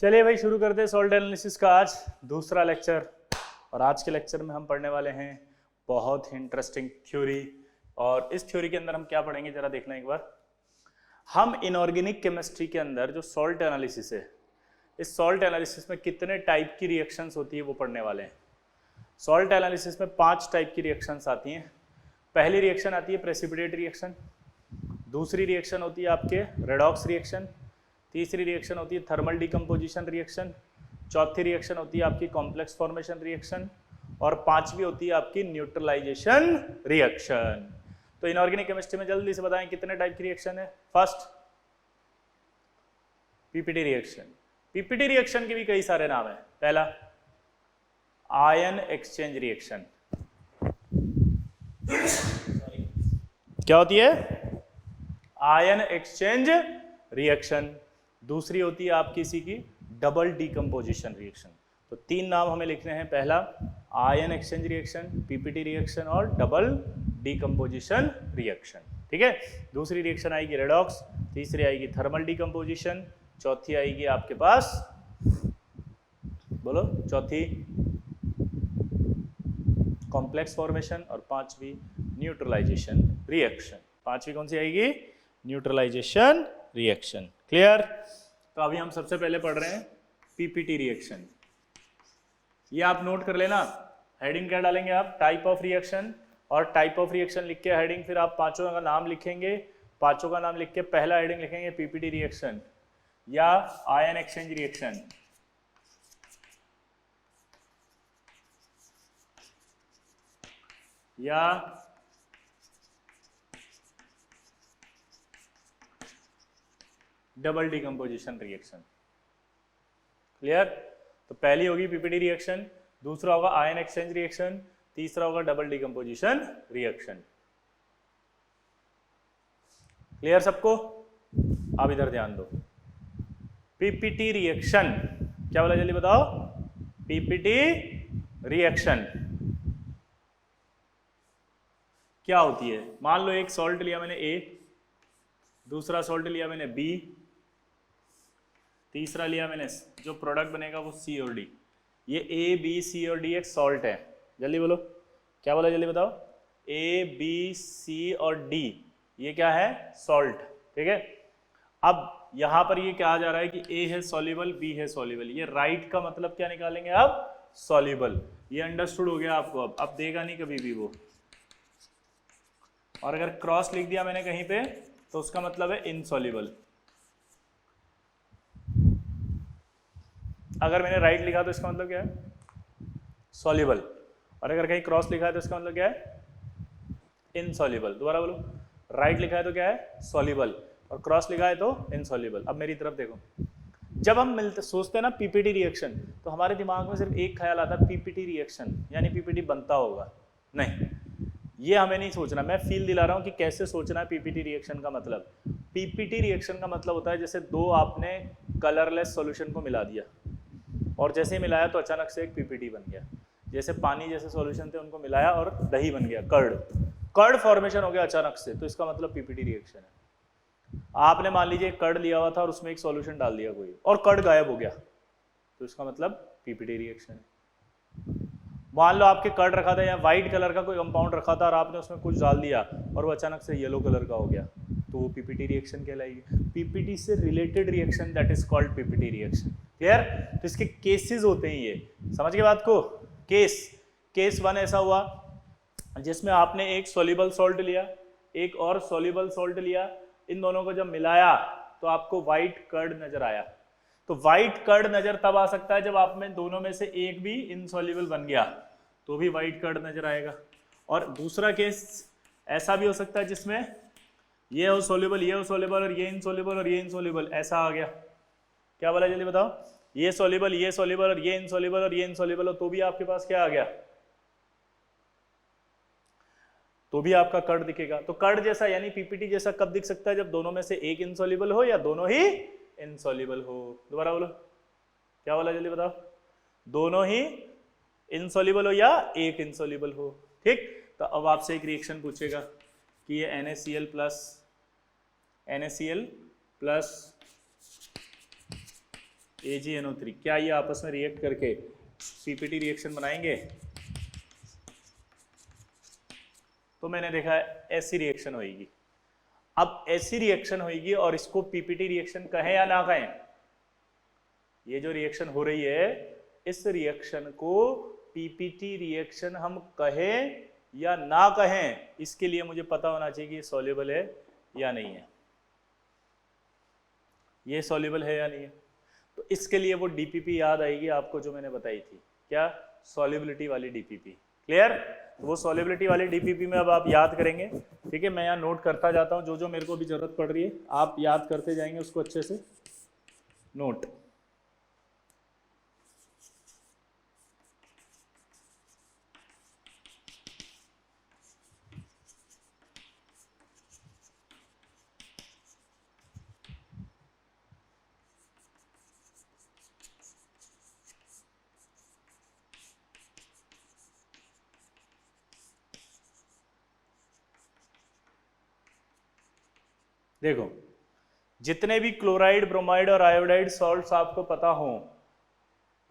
चलिए भाई शुरू करते हैं सॉल्ट एनालिसिस का आज दूसरा लेक्चर। और आज के लेक्चर में हम पढ़ने वाले हैं बहुत ही इंटरेस्टिंग थ्योरी। और इस थ्योरी के अंदर हम क्या पढ़ेंगे जरा देखना एक बार। हम इनऑर्गेनिक केमिस्ट्री के अंदर जो सॉल्ट एनालिसिस है, इस सॉल्ट एनालिसिस में कितने टाइप की रिएक्शंस होती है वो पढ़ने वाले हैं। सॉल्ट एनालिसिस में 5 टाइप की रिएक्शंस आती हैं। पहली रिएक्शन आती है प्रेसिपिटेट रिएक्शन, दूसरी रिएक्शन होती है आपके रेडॉक्स रिएक्शन, तीसरी रिएक्शन होती है थर्मल डिकम्पोजिशन रिएक्शन, चौथी रिएक्शन होती है आपकी कॉम्प्लेक्स फॉर्मेशन रिएक्शन, और पांचवी होती है आपकी न्यूट्रलाइजेशन रिएक्शन। तो इनऑर्गेनिक केमिस्ट्री में जल्दी से बताएं कितने टाइप की रिएक्शन है। First PPT reaction. PPT reaction के भी कई सारे नाम है। पहला आयन एक्सचेंज रिएक्शन। क्या होती है? Ion exchange reaction. दूसरी होती है आपकी इसी की डबल डिकम्पोजिशन रिएक्शन। तो 3 नाम हमें लिखने हैं। पहला ion exchange reaction, PPT reaction और डबल डिकम्पोजिशन रिएक्शन। ठीक है। दूसरी रिएक्शन आएगी रेडॉक्स, तीसरी आएगी थर्मल डिकम्पोजिशन, चौथी आएगी आपके पास, बोलो चौथी कॉम्प्लेक्स फॉर्मेशन, और पांचवी न्यूट्रलाइजेशन रिएक्शन। पांचवी कौन सी आएगी? Neutralisation reaction. क्लियर? तो अभी हम सबसे पहले पढ़ रहे हैं पीपीटी रिएक्शन। ये आप नोट कर लेना। हेडिंग क्या डालेंगे आप? टाइप ऑफ रिएक्शन, और टाइप ऑफ रिएक्शन लिख के हेडिंग, फिर आप पांचों का नाम लिखेंगे। पांचों का नाम लिख के पहला हेडिंग लिखेंगे पीपीटी रिएक्शन या आयन एक्सचेंज रिएक्शन, या डबल डिकम्पोजिशन रिएक्शन। क्लियर? तो पहली होगी पीपीटी रिएक्शन, दूसरा होगा आयन एक्सचेंज रिएक्शन, तीसरा होगा डबल डिकम्पोजिशन रिएक्शन। क्लियर सबको? अब इधर ध्यान दो। पीपीटी रिएक्शन क्या बोला, जल्दी बताओ। पीपीटी रिएक्शन क्या होती है? मान लो एक सॉल्ट लिया मैंने A, दूसरा सॉल्ट लिया मैंने B, तीसरा लिया मैंने, जो प्रोडक्ट बनेगा वो C और D। ये A, B, C और D एक सॉल्ट है। जल्दी बोलो, क्या बोला, जल्दी बताओ। A, B, C और D ये क्या है? सॉल्ट। ठीक है। अब यहां पर ये कहा जा रहा है कि A है सॉल्युबल, B है सॉल्युबल। ये राइट का मतलब क्या निकालेंगे अब? सॉल्युबल। ये अंडरस्टूड हो गया आपको। अब देगा नहीं कभी भी वो। और अगर क्रॉस लिख दिया मैंने कहीं पे तो उसका मतलब है इनसॉल्युबल। अगर मैंने राइट लिखा तो इसका मतलब क्या है? सॉल्युबल। और अगर कहीं क्रॉस लिखा है तो इसका मतलब क्या है? इनसॉल्युबल। दोबारा बोलो। राइट लिखा है तो क्या है? सॉल्युबल, और क्रॉस लिखा है तो इनसॉल्युबल। अब मेरी तरफ देखो। जब हम सोचते हैं ना पीपीटी रिएक्शन, तो हमारे दिमाग में सिर्फ एक ख्याल आता है पीपीटी रिएक्शन यानी पीपीटी बनता होगा। नहीं, ये हमें नहीं सोचना। मैं फील दिला रहा हूं कि कैसे सोचना है पीपीटी रिएक्शन का मतलब। पीपीटी रिएक्शन का मतलब होता है जैसे दो आपने कलरलेस सॉल्यूशन को मिला दिया, और जैसे ही मिलाया तो अचानक से एक पीपीटी बन गया। जैसे पानी जैसे सॉल्यूशन थे उनको मिलाया और दही बन गया, कर्ड फॉर्मेशन हो गया अचानक से, तो इसका मतलब पीपीटी रिएक्शन है। आपने मान लीजिए कर्ड लिया हुआ था और उसमें एक सॉल्यूशन डाल दिया कोई, और कर्ड गायब हो गया, तो इसका मतलब पीपीटी रिएक्शन है। मान लो आपके कर्ड रखा था या व्हाइट कलर का कोई कंपाउंड रखा था और आपने उसमें कुछ डाल दिया और वो अचानक से येलो कलर का हो गया, तो वो पीपीटी रिएक्शन कहलाएगी। पीपीटी से related reaction that is called PPT reaction. Clear? तो इसके केसेस होते हैं ये। समझ गए बात को? केस 1 ऐसा हुआ जिसमें आपने एक सॉल्युबल सॉल्ट लिया, एक और सॉल्युबल सॉल्ट लिया, इन दोनों को जब मिलाया तो आपको व्हाइट कर्ड नजर आया। तो व्हाइट कर्ड नजर तब आ सकता है जब आप में दोनों में से एक भी इनसॉल्युबल बन गया, तो भी व्हाइट कर्ड नजर आएगा। और दूसरा केस ऐसा भी हो सकता है जिसमें ये हो सॉल्युबल, ये हो सॉल्युबल, और ये इनसॉल्युबल, और ये इनसॉल्युबल, ऐसा आ गया। क्या बोला, जल्दी बताओ। ये सॉल्युबल, ये सॉल्युबल, और ये इनसॉल्युबल, और ये इनसॉल्युबल हो, तो भी आपके पास क्या आ गया? तो भी आपका कर्ड दिखेगा। तो कर्ड जैसा यानी पीपीटी जैसा कब दिख सकता है? जब दोनों में से एक इनसॉल्युबल हो या दोनों ही इनसॉल्युबल हो। दोबारा बोलो, क्या बोला, जल्दी बताओ। दोनों ही इनसॉल्युबल हो या एक इनसॉल्युबल हो। ठीक। तो अब आपसे एक रिएक्शन पूछेगा कि ये NaCl प्लस AgNO3, क्या ये आपस में रिएक्ट करके पीपीटी रिएक्शन बनाएंगे? तो मैंने देखा है ऐसी रिएक्शन होगी। अब ऐसी रिएक्शन होगी और इसको पीपीटी रिएक्शन कहें या ना कहें? ये जो रिएक्शन हो रही है इस रिएक्शन को पीपीटी रिएक्शन हम कहें या ना कहें, इसके लिए मुझे पता होना चाहिए कि ये सॉल्युबल है या नहीं है, ये सॉल्युबल है या नहीं है। तो इसके लिए वो डीपीपी याद आएगी आपको जो मैंने बताई थी, क्या? सॉल्युबिलिटी वाली डीपीपी। क्लियर? तो वो सॉल्युबिलिटी वाली डीपीपी में अब आप याद करेंगे, ठीक है? मैं यहाँ नोट करता जाता हूँ, जो जो मेरे को भी जरूरत पड़ रही है आप याद करते जाएंगे उसको अच्छे से। नोट, देखो जितने भी क्लोराइड, ब्रोमाइड और आयोडाइड सॉल्ट्स आपको पता हो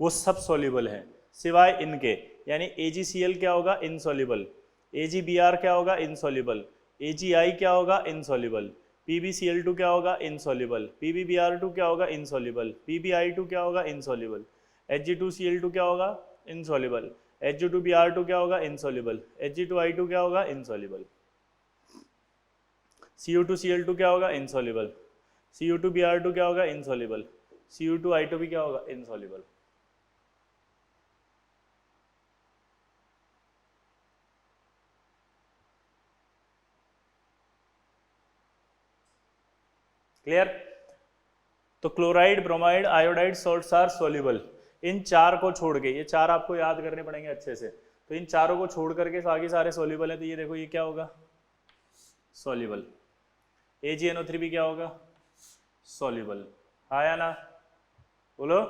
वो सब सॉल्युबल हैं सिवाय इनके, यानी AgCl क्या होगा? इनसॉल्युबल। AgBr क्या होगा? इनसॉल्युबल। AgI क्या होगा? इनसॉल्युबल। PbCl2 क्या होगा? इनसॉल्युबल। PbBr2 क्या होगा? इनसॉल्युबल। PbI2 क्या होगा? इनसॉल्युबल। Hg2Cl2 क्या होगा? इनसॉल्युबल। Hg2Br2 क्या होगा? इनसॉल्युबल। Hg2I2 क्या होगा? इनसॉल्युबल। Cu2Cl2 क्या होगा? इनसॉल्युबल। Cu2Br2 क्या होगा? इनसॉल्युबल। Cu2I2 भी क्या होगा? इनसॉल्युबल। क्लियर? तो chloride, bromide, iodide salts are soluble. इन चार को छोड़ के, ये चार आपको याद करने पड़ेंगे अच्छे से, तो इन चारों को छोड़ करके बाकी सारे सॉल्युबल है। तो ये देखो ये क्या होगा? सॉल्युबल। AgNO3 भी क्या होगा? सॉल्युबल। हाँ या ना? बोलो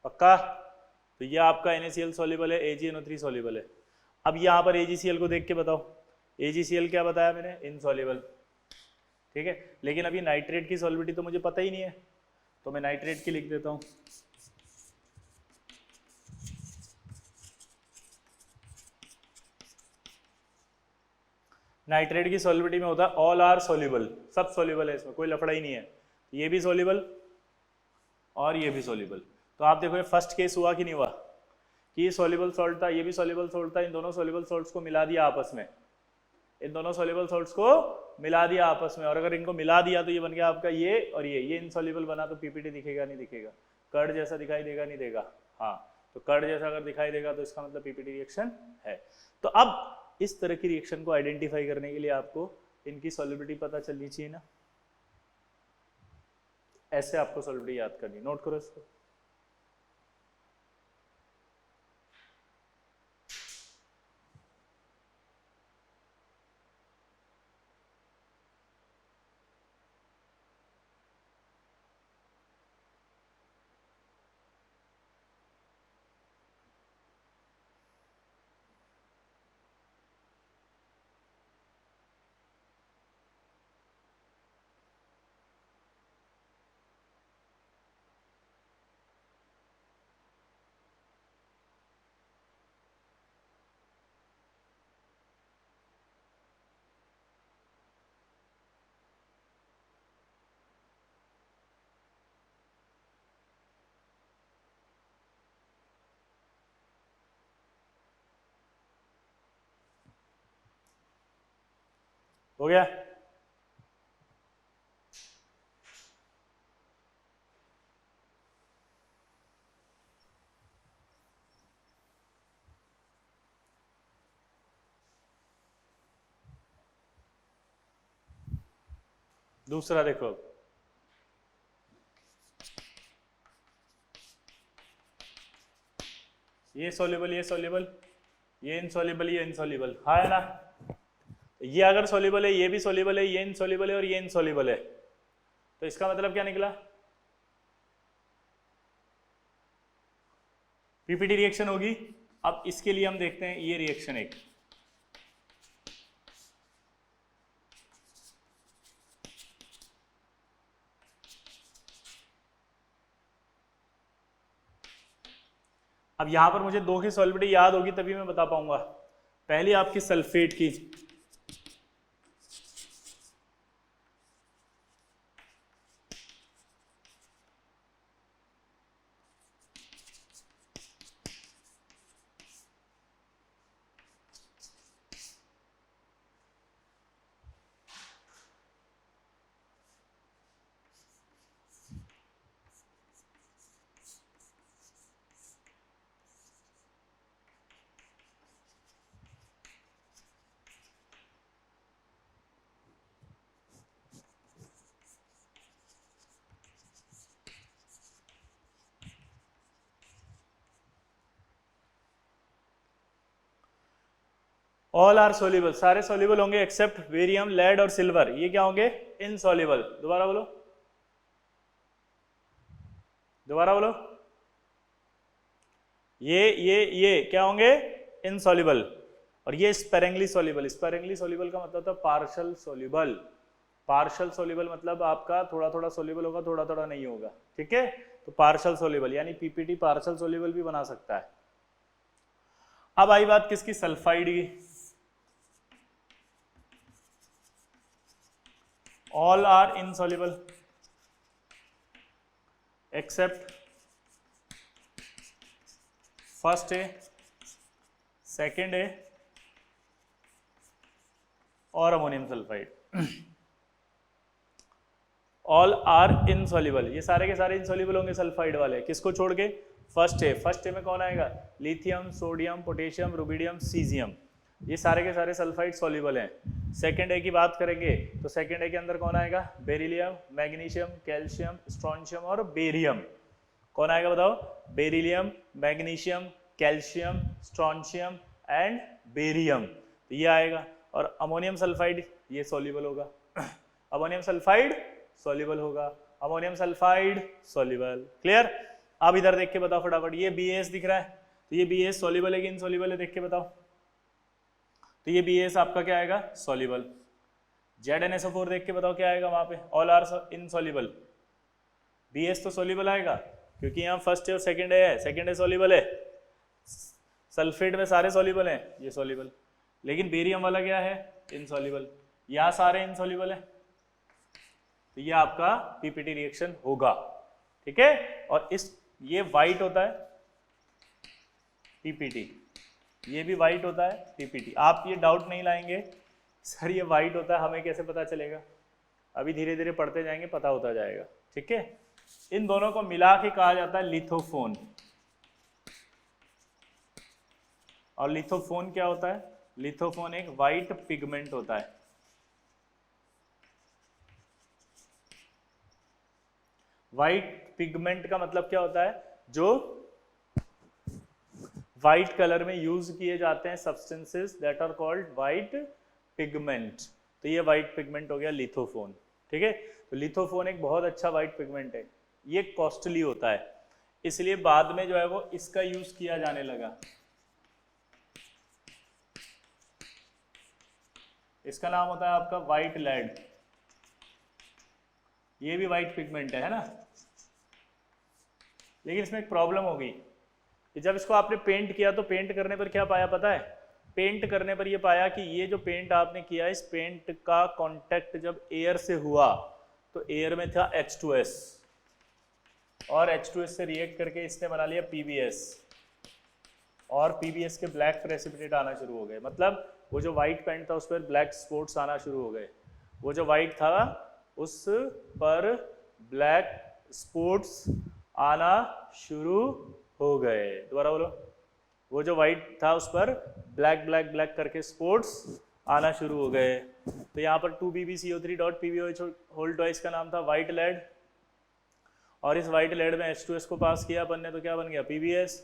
पक्का? तो ये आपका NaCl सॉल्युबल है, AgNO3 सॉल्युबल है। अब यहाँ पर AgCl को देख के बताओ, AgCl क्या बताया मैंने? इनसॉल्युबल। ठीक है, लेकिन अभी नाइट्रेट की सॉल्युबिलिटी तो मुझे पता ही नहीं है, तो मैं नाइट्रेट की लिख देता हूँ। नाइट्रेट की सॉल्युबिलिटी में होता है ऑल आर सॉल्युबल, सब सॉल्युबल है, इसमें कोई लफड़ा ही नहीं है। ये भी सॉल्युबल और ये भी सॉल्युबल। तो आप देखो ये फर्स्ट केस हुआ कि नहीं हुआ कि ये सॉल्युबल सॉल्ट था, ये भी सॉल्युबल सॉल्ट था, इन दोनों सॉल्युबल सॉल्ट्स को मिला दिया आपस में, इन दोनों सॉल्युबल सॉल्ट्स को मिला दिया आपस में, और अगर इनको मिला दिया तो ये बन गया आपका ये और ये इनसॉल्युबल बना, तो पीपीटी दिखेगा नहीं दिखेगा? कर्ड जैसा दिखाई देगा नहीं देगा? हाँ, तो कर्ड जैसा अगर दिखाई देगा तो इसका मतलब पीपीटी रिएक्शन है। तो अब इस तरह की रिएक्शन को आइडेंटिफाई करने के लिए आपको इनकी सॉल्युबिलिटी पता चलनी चाहिए ना, ऐसे आपको सॉल्युबिलिटी याद करनी। नोट करो इसको। हो गया? दूसरा देखो, ये सॉल्युबल, ये सॉल्युबल, ये इनसॉल्युबल, ये इनसॉल्युबल, हाँ है ना? ये अगर सॉल्युबल है, ये भी सॉल्युबल है, ये इनसॉल्युबल है और ये इनसॉल्युबल है, तो इसका मतलब क्या निकला? पीपीटी रिएक्शन होगी। अब इसके लिए हम देखते हैं ये रिएक्शन एक, अब यहां पर मुझे दो की सॉलिबिलिटी याद होगी तभी मैं बता पाऊंगा। पहली आपकी सल्फेट की, ऑल आर सोल्यूबल, सारे सोल्यूबल होंगे एक्सेप्ट वेरियम, लेड और सिल्वर, ये क्या होंगे? इनसॉल्युबल। दोबारा बोलो, दोबारा बोलो। ये क्या होंगे? इनसॉल्युबल। और ये स्पेरेंगली सॉल्युबल, स्पेरेंगली सॉल्युबल का मतलब था पार्शियल सॉल्युबल। पार्शियल सॉल्युबल मतलब आपका थोड़ा थोड़ा सॉल्युबल होगा, थोड़ा थोड़ा नहीं होगा, ठीक है? तो पार्शियल सॉल्युबल यानी पीपीटी पार्शियल सॉल्युबल भी बना सकता है। अब आई बात किसकी? सल्फाइड की। All are insoluble except first A, second A और ammonium sulphide. All are insoluble, ये सारे के सारे इनसॉल्युबल होंगे सल्फाइड वाले, किसको छोड़ के? First A. फर्स्ट ए में कौन आएगा? Lithium, sodium, potassium, rubidium, caesium, ये सारे के सारे सल्फाइड सॉल्युबल हैं। सेकेंड ए की बात करेंगे तो सेकेंड ए के अंदर कौन आएगा? बेरिलियम, मैग्नीशियम, कैल्शियम, स्ट्रोंशियम और बेरियम। कौन आएगा बताओ? Beryllium, magnesium, calcium, strontium and barium, तो ये आएगा। और अमोनियम सल्फाइड ये सॉल्युबल होगा। अमोनियम सल्फाइड सॉल्युबल होगा, अमोनियम सल्फाइड सॉल्युबल। क्लियर? अब इधर देख के बताओ फटाफट, ये BAS दिख रहा है, तो ये BAS सॉल्युबल है कि इनसॉल्युबल है? देख के बताओ। तो ये BAS आपका क्या आएगा? सॉल्युबल। ZnSO4 देख के बताओ क्या आएगा वहां पे? All are insoluble. BAS तो सॉल्युबल आएगा क्योंकि यहाँ फर्स्ट है और सेकंड है, सेकंड है सॉल्युबल है। सल्फेट में सारे सॉल्युबल हैं, ये सॉल्युबल। लेकिन बेरियम वाला क्या है? इनसॉल्युबल। यहाँ सारे इनसॉल्युबल है, तो ये आपका पीपीटी रिएक्शन होगा, ठीक है? और ये वाइट होता है पीपीटी, ये भी वाइट होता है पीपीटी। आप ये डाउट नहीं लाएंगे सर ये वाइट होता है, हमें कैसे पता चलेगा? अभी धीरे धीरे पढ़ते जाएंगे, पता होता जाएगा, ठीक है? इन दोनों को मिला के कहा जाता है लिथोफोन। और लिथोफोन क्या होता है? लिथोफोन एक वाइट पिगमेंट होता है। वाइट पिगमेंट का मतलब क्या होता है? जो व्हाइट कलर में यूज किए जाते हैं substances that are called white pigment. तो ये व्हाइट पिगमेंट हो गया लिथोफोन, ठीक है? तो लिथोफोन एक बहुत अच्छा व्हाइट पिगमेंट है, ये कॉस्टली होता है, इसलिए बाद में जो है वो इसका यूज किया जाने लगा। इसका नाम होता है आपका व्हाइट लेड। ये भी व्हाइट पिगमेंट है ना? लेकिन इसमें एक प्रॉब्लम हो गई कि जब इसको आपने पेंट किया तो पेंट करने पर क्या पाया पता है? पेंट करने पर ये पाया कि ये जो पेंट आपने किया, इस पेंट का कांटेक्ट जब एयर से हुआ तो एयर में था H2S, और H2S से रिएक्ट करके इसने बना लिया PBS, और PBS के ब्लैक प्रेसिपिटेट आना शुरू हो गए। मतलब वो जो व्हाइट पेंट था उस पर ब्लैक स्पॉट्स आना शुरू हो गए, वो जो व्हाइट था उस पर ब्लैक स्पॉट्स आना शुरू हो गए। दोबारा बोलो, वो जो व्हाइट था उस पर ब्लैक ब्लैक ब्लैक करके स्पॉट्स आना शुरू हो गए। तो यहाँ पर 2BbCO3.PbOH होल ट्वाइस का नाम था व्हाइट लेड, और इस व्हाइट लेड में H2S को पास किया अपन ने तो क्या बन गया? PBS,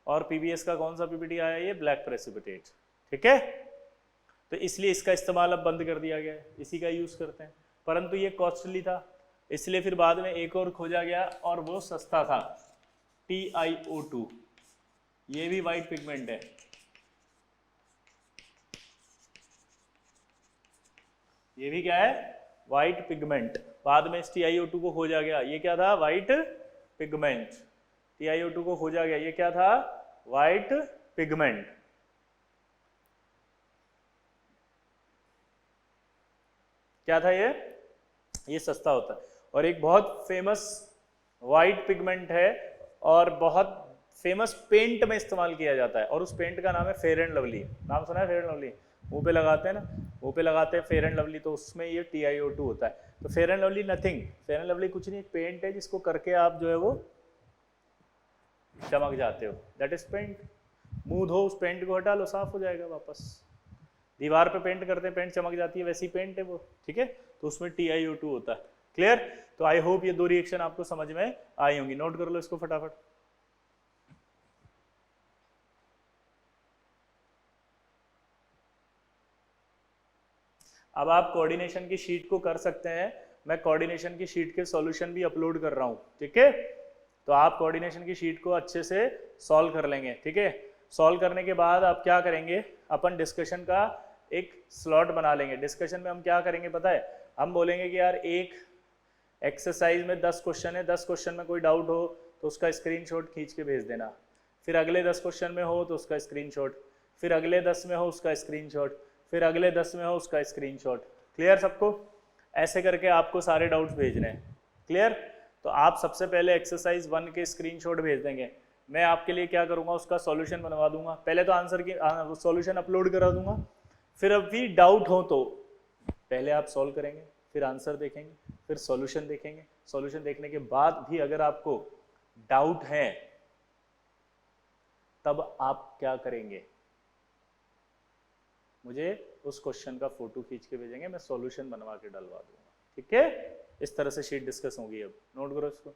और PBS का कौन सा पीपीटी आया? ये ब्लैक प्रेसिपिटेट, ठीक है? तो इसलिए इसका इस्तेमाल अब बंद कर दिया गया है, इसी का यूज करते हैं। परंतु ये कॉस्टली था, इसलिए फिर बाद में एक और खोजा गया और वो सस्ता था, TiO2। ये भी व्हाइट पिगमेंट है, ये भी क्या है? White pigment. बाद में इस TiO2 को खोजा गया, ये क्या था? White pigment. TiO2 को खोजा गया, ये क्या था? White pigment. क्या था ये सस्ता होता है। और एक बहुत फेमस वाइट पिगमेंट है और बहुत फेमस पेंट में इस्तेमाल किया जाता है, और उस पेंट का नाम है फेयर एंड लवली। नाम सुना है फेयर एंड लवली? मुंह पे लगाते हैं ना, मुंह पे लगाते हैं फेयर एंड लवली, तो उसमें ये TiO2 होता है। तो fair and lovely nothing, fair and lovely कुछ नहीं, एक पेंट है जिसको करके आप जो है वो चमक जाते हो, दैट इज पेंट। मुंह धो, उस पेंट को हटा लो, साफ हो जाएगा वापस। दीवार पे पेंट करते हैं, पेंट चमक जाती है, वैसी पेंट है वो, ठीक है। तो उसमें TiO2 होता है। क्लियर? तो आई होप ये दो रिएक्शन आपको समझ में आई होंगी। नोट कर लो इसको फटाफट। अब आप कोऑर्डिनेशन की शीट को कर सकते हैं, मैं कोऑर्डिनेशन की शीट के सॉल्यूशन भी अपलोड कर रहा हूं, ठीक है। तो आप कोऑर्डिनेशन की शीट को अच्छे से सॉल्व कर लेंगे, ठीक है। सॉल्व करने के बाद आप क्या करेंगे, अपन डिस्कशन का एक स्लॉट बना लेंगे। डिस्कशन में हम क्या करेंगे पता है, हम बोलेंगे कि यार एक एक्सरसाइज में 10 क्वेश्चन है, 10 क्वेश्चन में कोई डाउट हो तो उसका स्क्रीनशॉट खींच के भेज देना, फिर अगले 10 क्वेश्चन में हो तो उसका स्क्रीनशॉट, फिर अगले 10 में हो उसका स्क्रीनशॉट, फिर अगले 10 में हो उसका स्क्रीनशॉट। क्लियर सबको? ऐसे करके आपको सारे डाउट्स भेजने हैं। क्लियर? तो आप सबसे पहले एक्सरसाइज 1 के स्क्रीनशॉट भेज देंगे, मैं आपके लिए क्या करूँगा, उसका सॉल्यूशन बनवा दूंगा। पहले तो आंसर की सॉल्यूशन अपलोड करा दूंगा, फिर अब भी डाउट हो तो पहले आप सॉल्व करेंगे, फिर आंसर देखेंगे, फिर सॉल्यूशन देखेंगे। सॉल्यूशन देखने के बाद भी अगर आपको डाउट है तब आप क्या करेंगे, मुझे उस क्वेश्चन का फोटो खींच के भेजेंगे, मैं सॉल्यूशन बनवा के डलवा दूंगा, ठीक है। इस तरह से शीट डिस्कस होगी। अब नोट करो इसको।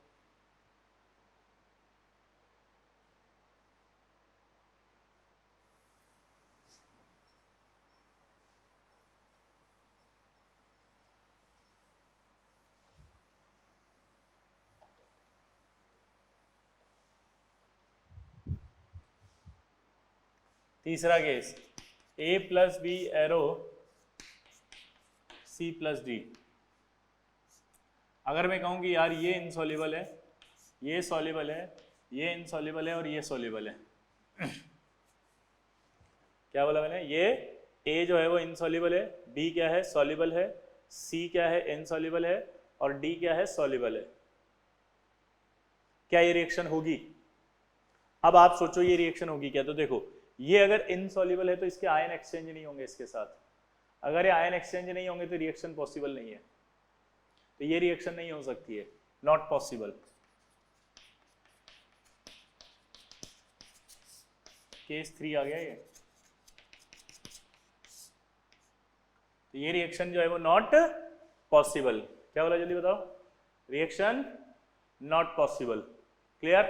तीसरा case, A + B arrow C + D। अगर मैं कहूँ कि यार ये इनसॉल्युबल है, ये सॉल्युबल है, ये इनसॉल्युबल है और ये सॉल्युबल है क्या बोला मैंने, ये A जो है वो इनसॉल्युबल है, B क्या है, सॉल्युबल है, C क्या है, इनसॉल्युबल है, और D क्या है, सॉल्युबल है। क्या ये रिएक्शन होगी? अब आप सोचो ये रिएक्शन होगी क्या। तो देखो, ये अगर इनसॉल्युबल है तो इसके आयन एक्सचेंज नहीं होंगे इसके साथ। अगर ये आयन एक्सचेंज नहीं होंगे तो रिएक्शन पॉसिबल नहीं है, तो ये रिएक्शन नहीं हो सकती है, नॉट पॉसिबल। केस 3 आ गया ये। तो ये रिएक्शन जो है वो नॉट पॉसिबल। क्या बोला जल्दी बताओ, रिएक्शन नॉट पॉसिबल। क्लियर?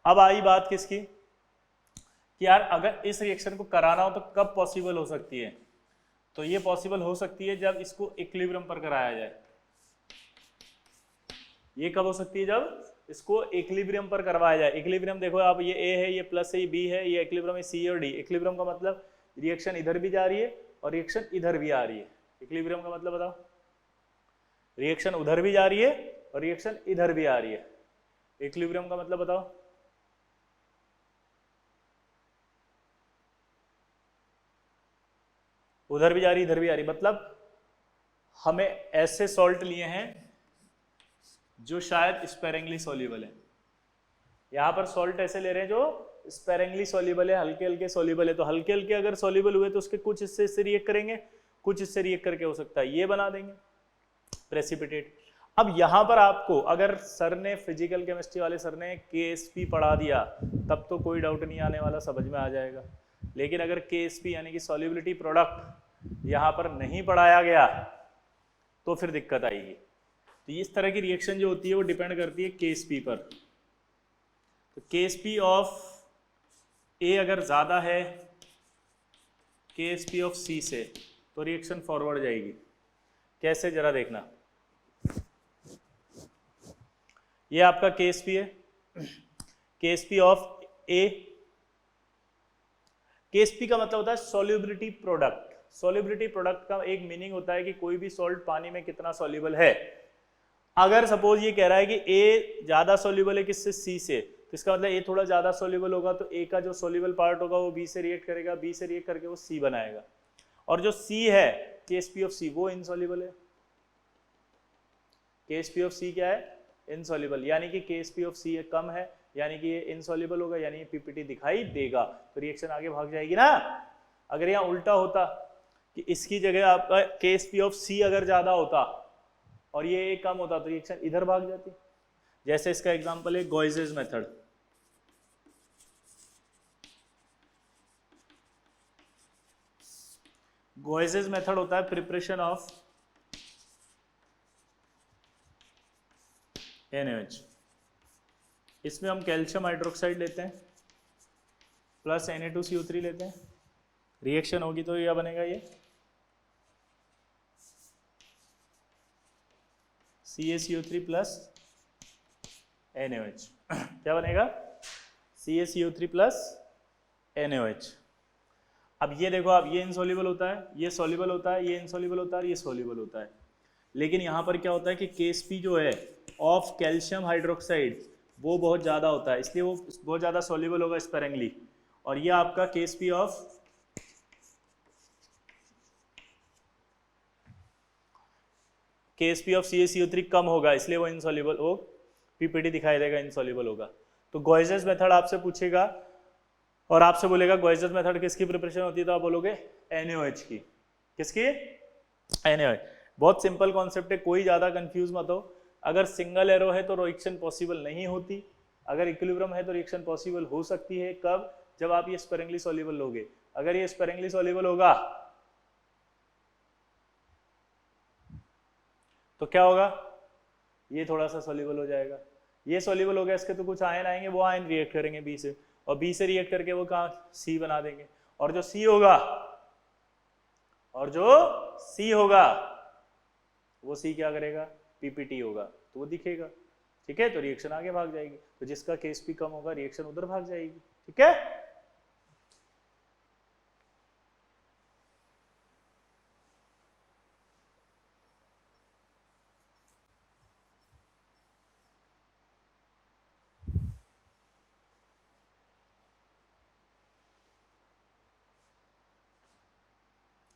अब आई बात किसकी कि यार अगर इस रिएक्शन को कराना हो तो कब पॉसिबल हो सकती है। तो ये पॉसिबल हो सकती है जब इसको इक्विलिब्रियम पर कराया जाए। ये कब हो सकती है, जब इसको इक्विलिब्रियम पर करवाया जाए। इक्विलिब्रियम देखो आप, ये A है, ये प्लस है, ये B है, ये इक्विलिब्रियम है C और D। इक्विलिब्रियम का मतलब रिएक्शन इधर भी जा रही है और रिएक्शन इधर भी आ रही है। इक्विलिब्रियम का मतलब बताओ, रिएक्शन उधर भी जा रही है और रिएक्शन इधर भी आ रही है। इक्विलिब्रियम का मतलब बताओ, उधर भी जा रही इधर भी आ रही। मतलब हमें ऐसे सॉल्ट लिए हैं जो शायद स्पेरिंगली सॉल्युबल है। यहां पर सॉल्ट ऐसे ले रहे हैं जो स्पेरिंगली सॉल्युबल है, हल्के हल्के सॉल्युबल है। तो हल्के हल्के अगर सॉल्युबल हुए तो उसके कुछ हिस्से इससे रिएक्ट करेंगे, कुछ इससे रिएक्ट करके हो सकता है ये बना देंगे प्रेसिपिटेट। अब यहां पर आपको अगर सर ने, फिजिकल केमिस्ट्री वाले सर ने KSP पढ़ा दिया तब तो कोई डाउट नहीं आने वाला, समझ में आ जाएगा। लेकिन अगर KSP यानी कि सॉल्युबिलिटी प्रोडक्ट यहां पर नहीं पढ़ाया गया तो फिर दिक्कत आएगी। तो इस तरह की रिएक्शन जो होती है वो डिपेंड करती है KSP पर। तो KSP ऑफ A अगर ज्यादा है KSP ऑफ C से तो रिएक्शन फॉरवर्ड जाएगी। कैसे, जरा देखना। ये आपका KSP है, KSP ऑफ A। KSP का मतलब होता है सॉल्युबिलिटी प्रोडक्ट। सॉल्युबिलिटी प्रोडक्ट का एक मीनिंग होता है कि कोई भी सॉल्ट पानी में कितना सॉल्युबल है। अगर सपोज ये कह रहा है कि A ज्यादा सॉल्युबल है किससे, C से, तो इसका मतलब ए थोड़ा ज़्यादा सोल्यूबल होगा, तो ए का जो सोल्यूबल पार्ट होगा वो बी से रिएक्ट करेगा, बी से रिएक्ट करके वो सी बनाएगा, और जो सी है KSP ऑफ सी वो इनसॉल्यूबल है। KSP ऑफ सी क्या है? इनसॉल्यूबल, यानी कि KSP ऑफ सी कम है, यानी कि ये इनसॉल्यूबल होगा, यानी ये PPT दिखाई देगा, तो रिएक्शन आगे भाग जाएगी ना। अगर यहाँ उल्टा होता कि इसकी जगह आपका KSP ऑफ सी अगर ज्यादा होता और ये कम होता तो रिएक्शन इधर भाग जाती। जैसे इसका एग्जांपल है गॉइजेस मेथड। गॉइजेस मेथड होता है प्रिपरेशन ऑफ NaOH। इसमें हम कैल्शियम हाइड्रोक्साइड लेते हैं प्लस Na2CO3 लेते हैं, रिएक्शन होगी तो यह बनेगा, ये CaCO3 प्लस NaOH। क्या बनेगा? CaCO3 plus NaOH। अब ये देखो, अब ये इनसॉल्यूबल होता है, ये सॉल्यूबल होता है, ये इनसॉल्यूबल होता है, ये सॉल्यूबल होता है, लेकिन यहाँ पर क्या होता है कि KSP जो है ऑफ कैल्शियम हाइड्रोक्साइड वो बहुत ज़्यादा होता है, इसलिए वो बहुत ज़्यादा सॉल्यूबल होगा स्पेरेंगली, और ये आपका KSP ऑफ CaCO3 कम होगा, इसलिए वो इनसॉल्यूबल, वो PPT दिखाई देगा इनसॉल्यूबल होगा। तो गॉइजेस मेथड आपसे पूछेगा और आपसे बोलेगा गॉइजेस मेथड किसकी प्रिपरेशन होती है, तो आप बोलोगे NaOH की। किसकी? NaOH। बहुत सिंपल कॉन्सेप्ट है, कोई ज़्यादा कंफ्यूज मत हो। अगर सिंगल एरो है तो रिएक्शन पॉसिबल नहीं होती, अगर इक्विलिब्रियम है तो रिएक्शन पॉसिबल हो सकती है। कब? जब आप ये स्पेरेंगली सॉल्यूबल लोगे। अगर ये स्पेरेंगली सॉल्यूबल होगा तो क्या होगा? ये थोड़ा सा सॉल्यूबल हो जाएगा, ये सॉल्यूबल हो गया, इसके तो कुछ आयन आएंगे, वो आयन रिएक्ट करेंगे बी से, और बी से रिएक्ट करके वो कहाँ सी बना देंगे, और जो सी होगा वो सी क्या करेगा? PPT होगा, तो वो दिखेगा। ठीक है, तो रिएक्शन आगे भाग जाएगी, तो जिसका KSP कम होगा रिएक्शन उधर भाग जाएगी। ठीक है,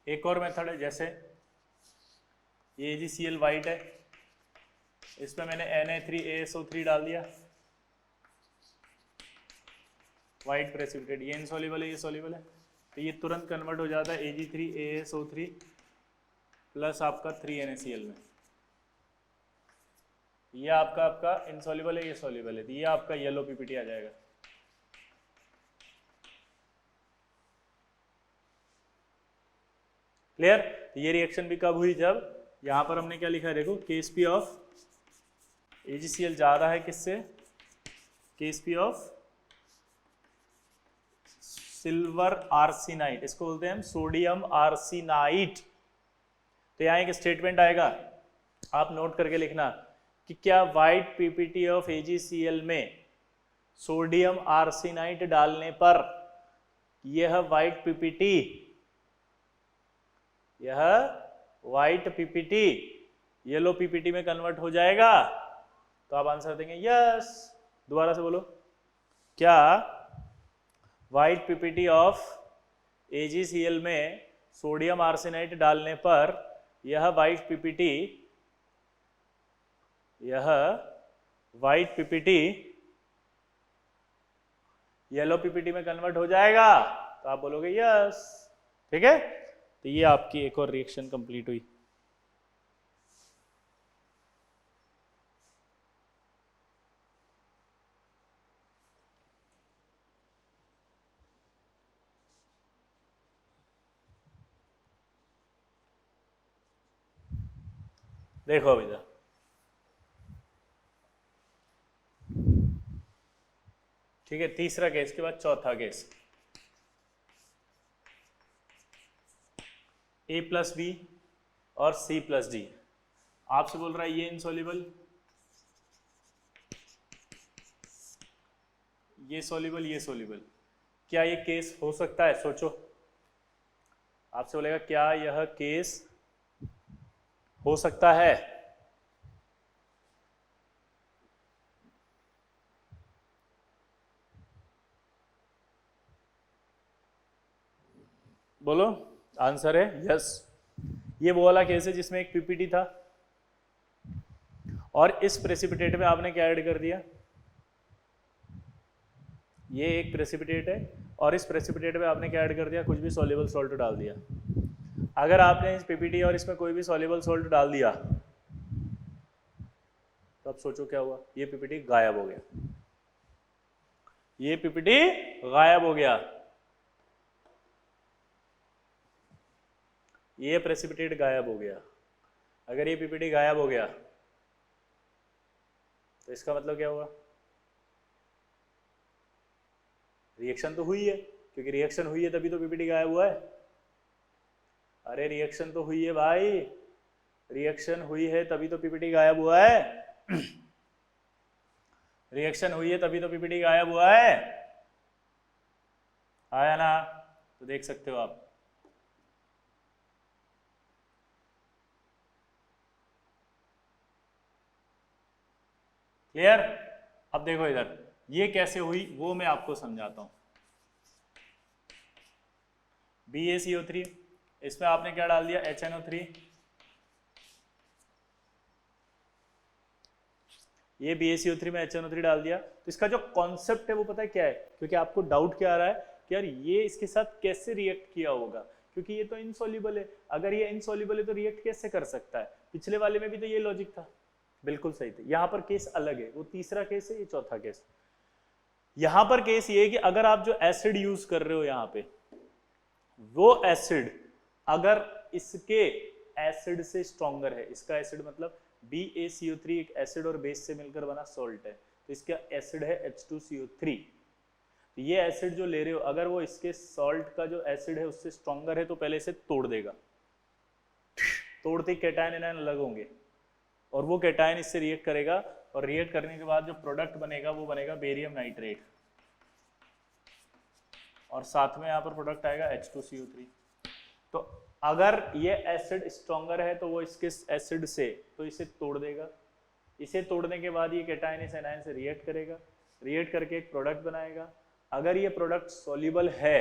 एक और मेथड है, जैसे ये AgCl वाइट है, इसमें मैंने Na3ASO3 डाल दिया, वाइट प्रेसिपिटेट, ये इनसॉल्यूबल है, ये सॉल्यूबल है, तो ये तुरंत कन्वर्ट हो जाता है Ag3ASO3 प्लस आपका 3NaCl में। ये आपका इनसॉल्यूबल है, ये सॉल्यूबल है, तो ये आपका येलो PPT आ जाएगा। क्लियर? तो ये रिएक्शन भी कब हुई? जब यहां पर हमने क्या लिखा है, देखो KSP ऑफ AgCl ज्यादा है किससे? KSP ऑफ सिल्वर आर्सेनाइट, इसको बोलते हैं हम सोडियम आर्सेनाइट। तो यहाँ एक स्टेटमेंट आएगा, आप नोट करके लिखना कि क्या वाइट PPT ऑफ AgCl में सोडियम आर्सेनाइट डालने पर यह वाइट PPT येलो PPT में कन्वर्ट हो जाएगा? तो आप आंसर देंगे यस। दोबारा से बोलो, क्या वाइट PPT ऑफ AgCl में सोडियम आर्सेनाइट डालने पर यह वाइट PPT येलो PPT में कन्वर्ट हो जाएगा? तो आप बोलोगे यस। ठीक है, तो ये आपकी एक और रिएक्शन कंप्लीट हुई। देखो अभी इधर, ठीक है, तीसरा केस के बाद चौथा केस, A+B और C+D। आपसे बोल रहा है ये इनसॉल्यूबल, ये सॉल्यूबल, ये सॉल्यूबल। क्या ये केस हो सकता है? सोचो, आपसे बोलेगा क्या यह केस हो सकता है? बोलो आंसर है यस। ये वो वाला केस है जिसमें एक पीपीटी था और इस प्रेसिपिटेट में आपने क्या ऐड कर दिया, ये एक प्रेसिपिटेट है और इस प्रेसिपिटेट में आपने क्या ऐड कर दिया, कुछ भी सॉल्युबल सॉल्ट डाल दिया। अगर आपने इस पीपीटी और इसमें कोई भी सॉल्युबल सॉल्ट डाल दिया तो अब सोचो क्या हुआ, ये पीपीटी गायब हो गया, ये पीपीटी गायब हो गया, ये प्रेसिपिटेट गायब हो गया। अगर ये पीपीटी गायब हो गया तो इसका मतलब क्या हुआ, रिएक्शन तो हुई है, क्योंकि रिएक्शन हुई है तभी तो पीपीटी गायब हुआ है। अरे रिएक्शन तो हुई है भाई, रिएक्शन हुई है तभी तो पीपीटी गायब हुआ है। रिएक्शन हुई है तभी तो पीपीटी गायब हुआ है, आया ना? तो देख सकते हो आप। क्लियर? अब देखो इधर ये कैसे हुई वो मैं आपको समझाता हूं। BaCO3, इसमें आपने क्या डाल दिया, HNO3। ये BaCO3 में HNO3 डाल दिया। तो इसका जो कॉन्सेप्ट है वो पता है क्या है, क्योंकि आपको डाउट क्या आ रहा है कि यार ये इसके साथ कैसे रिएक्ट किया होगा, क्योंकि ये तो इनसॉल्युबल है। अगर ये इनसॉल्युबल है तो रिएक्ट कैसे कर सकता है? पिछले वाले में भी तो ये लॉजिक था, बिल्कुल सही था। यहाँ पर केस अलग है, वो तीसरा केस है, ये चौथा केस। यहां पर केस ये है कि अगर आप जो एसिड यूज कर रहे हो यहां पे, वो एसिड अगर इसके एसिड से स्ट्रॉन्गर है, इसका एसिड मतलब BaCO3 एक एसिड और बेस से मिलकर बना सॉल्ट है, तो इसका एसिड है H2CO3। तो ये एसिड जो ले रहे हो अगर वो इसके सॉल्ट का जो एसिड है उससे स्ट्रॉन्गर है तो पहले इसे तोड़ देगा, तोड़ते ही कैटायन एनायन अलग होंगे और वो कैटायन इससे रिएक्ट करेगा और रिएक्ट करने के बाद जो प्रोडक्ट बनेगा वो बनेगा बेरियम नाइट्रेट और साथ में यहाँ पर प्रोडक्ट आएगा H2CO3। तो अगर ये एसिड स्ट्रॉन्गर है तो वो इसके एसिड से तो इसे तोड़ देगा, इसे तोड़ने के बाद ये कैटायन इस एनायन से रिएक्ट करेगा, रिएक्ट करके एक प्रोडक्ट बनाएगा। अगर ये प्रोडक्ट सॉल्युबल है,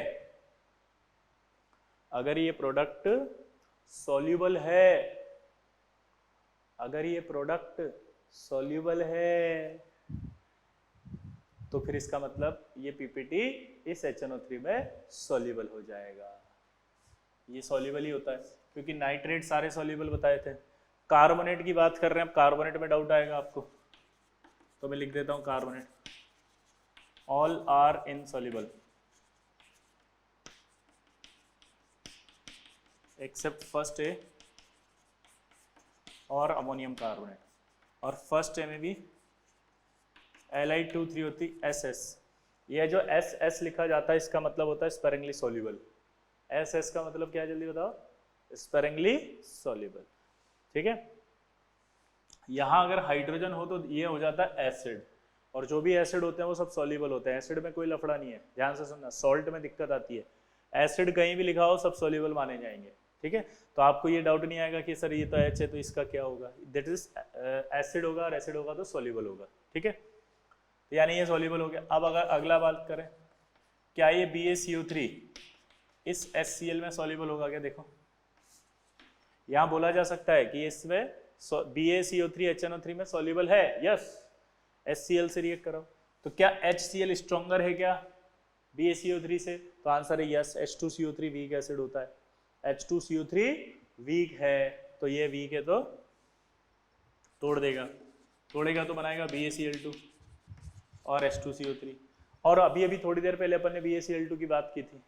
अगर ये प्रोडक्ट सॉल्युबल है, अगर ये प्रोडक्ट सॉल्युबल है तो फिर इसका मतलब ये पीपीटी इस HNO3 में सॉल्युबल हो जाएगा। ये सॉल्युबल ही होता है क्योंकि नाइट्रेट सारे सॉल्युबल बताए थे। कार्बोनेट की बात कर रहे हैं, अब कार्बोनेट में डाउट आएगा आपको, तो मैं लिख देता हूं carbonate, all are insoluble except first A और अमोनियम कार्बोनेट, और फर्स्ट ए में भी Li2 3 होती SS। ये जो SS लिखा जाता है इसका मतलब होता है स्पेरिंगली सॉल्युबल। SS का मतलब क्या है जल्दी बताओ, स्पेरिंगली सॉल्युबल। ठीक है, यहां अगर हाइड्रोजन हो तो ये हो जाता है एसिड, और जो भी एसिड होते हैं वो सब सॉल्युबल होते हैं। एसिड में कोई लफड़ा नहीं है, ध्यान से सुनना, सॉल्ट में दिक्कत आती है। एसिड कहीं भी लिखा हो सब सॉल्युबल माने जाएंगे। ठीक है, तो आपको ये डाउट नहीं आएगा कि सर ये तो H है तो इसका क्या होगा, दैट इज एसिड होगा और एसिड होगा तो सॉल्युबल होगा। ठीक है, तो यानी ये सॉल्युबल हो गया। अब अगर अगला बात करें, क्या ये BaCO3 इस HCl में सॉल्युबल होगा क्या? देखो यहां बोला जा सकता है कि इसमें BaCO3 HNO3 में सॉल्युबल है, यस। HCl से रिएक्ट करो तो क्या HCl स्ट्रॉन्गर है क्या BaCO3 से? तो आंसर है यस। H2CO3 वीक एसिड होता है, H2CO3 वीक है, तो ये वीक है तो तोड़ देगा, तोड़ेगा तो बनाएगा BaCl2 और H2CO3। और अभी अभी थोड़ी देर पहले अपन ने BaCl2 की बात की थी,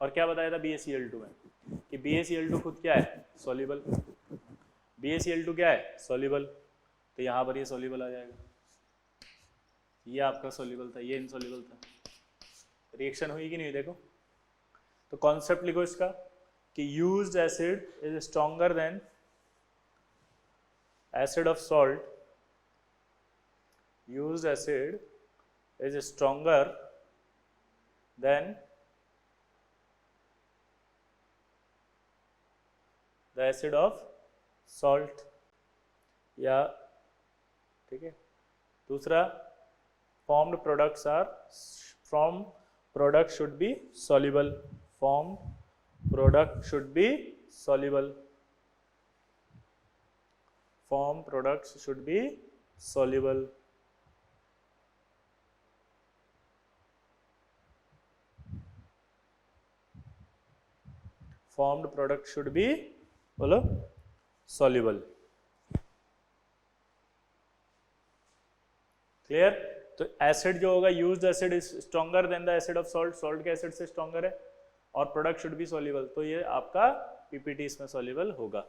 और क्या बताया था BaCl2 में कि BaCl2 खुद क्या है, सॉल्युबल। BaCl2 क्या है, सॉल्युबल, तो यहाँ पर ये सॉल्युबल आ जाएगा। ये आपका सॉल्युबल था, ये इनसॉल्युबल था। रिएक्शन हुई कि नहीं, देखो। तो कॉन्सेप्ट लिखो इसका कि used acid is stronger than acid of salt, used acid is stronger than the acid of salt। या ठीक है, दूसरा formed products are from product should be soluble, formed product should be soluble. Form products should be soluble. Formed product should be बोलो soluble. Clear? तो acid जो होगा, used acid is stronger than the acid of salt, salt के acid से stronger है, और product should be soluble, तो ये आपका पीपीटी इसमें सॉल्युबल होगा।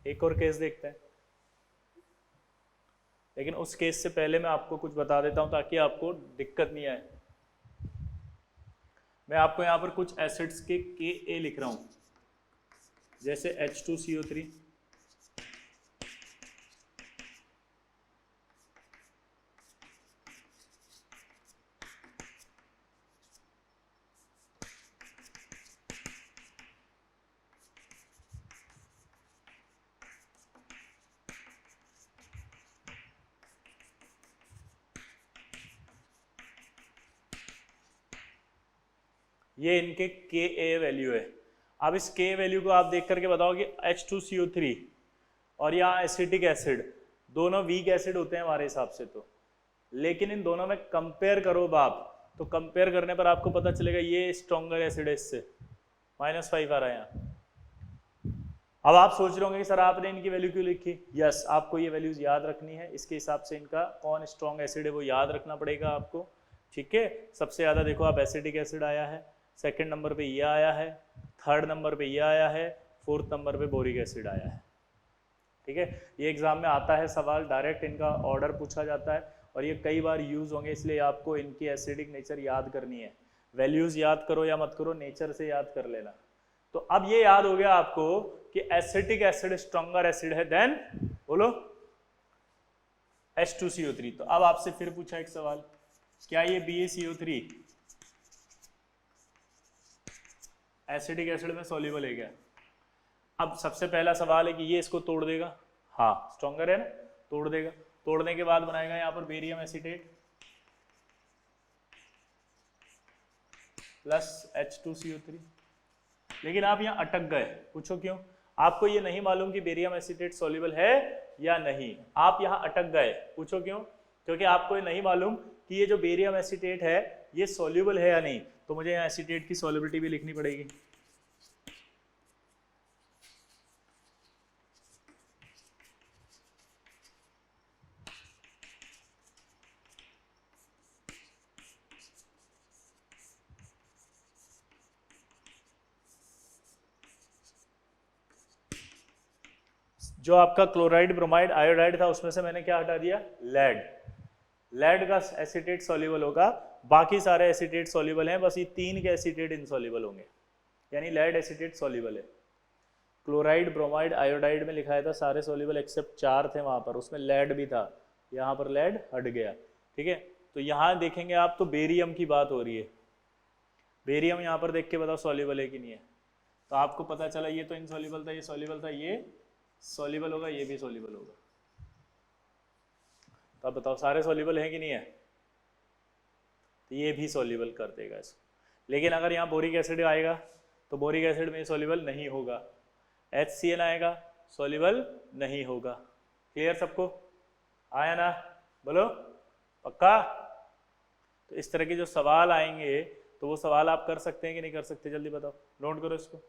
एक और केस देखते हैं, लेकिन उस केस से पहले मैं आपको कुछ बता देता हूं ताकि आपको दिक्कत नहीं आए। मैं आपको यहां पर कुछ एसिड्स के Ka लिख रहा हूं, जैसे H2CO3, ये इनके Ka वैल्यू है। अब इस K वैल्यू को आप देख करके बताओ कि H2CO3 और यहाँ एसिटिक एसिड दोनों वीक एसिड होते हैं हमारे हिसाब से, तो लेकिन इन दोनों में कंपेयर करो बाप, तो कंपेयर करने पर आपको पता चलेगा ये स्ट्रॉन्गर एसिड है, इससे -5 आ रहा है यहाँ। अब आप सोच रहे होंगे कि सर आपने इनकी वैल्यू क्यों लिखी? यस, आपको ये वैल्यूज याद रखनी है, इसके हिसाब से इनका कौन स्ट्रॉन्ग एसिड है वो याद रखना पड़ेगा आपको, ठीक है। सबसे ज़्यादा देखो आप एसिटिक एसिड आया है, सेकंड नंबर पे ये आया है, थर्ड नंबर पे ये आया है, फोर्थ नंबर पे बोरिक एसिड आया है, ठीक है। ये एग्जाम में आता है सवाल, डायरेक्ट इनका ऑर्डर पूछा जाता है और ये कई बार यूज होंगे, इसलिए आपको इनकी एसिडिक नेचर याद करनी है। वैल्यूज याद करो या मत करो, नेचर से याद कर लेना। तो अब ये याद हो गया आपको कि एसिटिक एसिड स्ट्रॉन्गर एसिड है देन बोलो H2CO3। तो अब आपसे फिर पूछा एक सवाल, क्या ये BaCO3 एसिटिक एसिड में सॉल्युबल है क्या? अब सबसे पहला सवाल है कि ये इसको तोड़ देगा, हाँ स्ट्रॉन्गर है ना, तोड़ देगा, तोड़ने के बाद बनाएगा यहाँ पर बेरियम एसीटेट प्लस H2CO3। लेकिन आप यहाँ अटक गए, पूछो क्यों? आपको ये नहीं मालूम कि बेरियम एसीटेट सॉल्युबल है या नहीं, आप यहाँ अटक गए, पूछो क्यों? क्योंकि आपको ये नहीं मालूम कि ये जो बेरियम एसीटेट है ये सॉल्युबल है या नहीं, तो मुझे यहाँ एसीटेट की सॉल्युबिलिटी भी लिखनी पड़ेगी। जो आपका क्लोराइड, ब्रोमाइड, आयोडाइड था उसमें से मैंने क्या हटा दिया? लेड। लेड का एसीटेट सॉल्युबल होगा, बाकी सारे एसीटेट सॉल्युबल हैं, बस ये 3 के एसीटेट इनसॉल्युबल होंगे, यानी लेड एसीटेट सॉल्युबल है। क्लोराइड, ब्रोमाइड, आयोडाइड में लिखाया था सारे सॉल्युबल एक्सेप्ट 4 थे वहां पर, उसमें लेड भी था, यहाँ पर लेड हट गया, ठीक है। तो यहाँ देखेंगे आप तो बेरियम की बात हो रही है, बेरियम यहाँ पर देख के बताओ सॉल्युबल है कि नहीं है। तो आपको पता चला ये तो इनसॉल्युबल था, ये सॉल्युबल था, ये सॉल्युबल होगा, ये भी सॉल्युबल होगा। तो आप बताओ सारे सॉल्युबल है कि नहीं है? तो ये भी सॉल्युबल कर देगा इसको। लेकिन अगर यहाँ बोरिक एसिड आएगा तो बोरिक एसिड में सॉल्युबल नहीं होगा, HCl आएगा सॉल्युबल नहीं होगा। क्लियर सबको? आया ना? बोलो पक्का? तो इस तरह के जो सवाल आएंगे तो वो सवाल आप कर सकते हैं कि नहीं कर सकते? जल्दी बताओ, नोट करो इसको।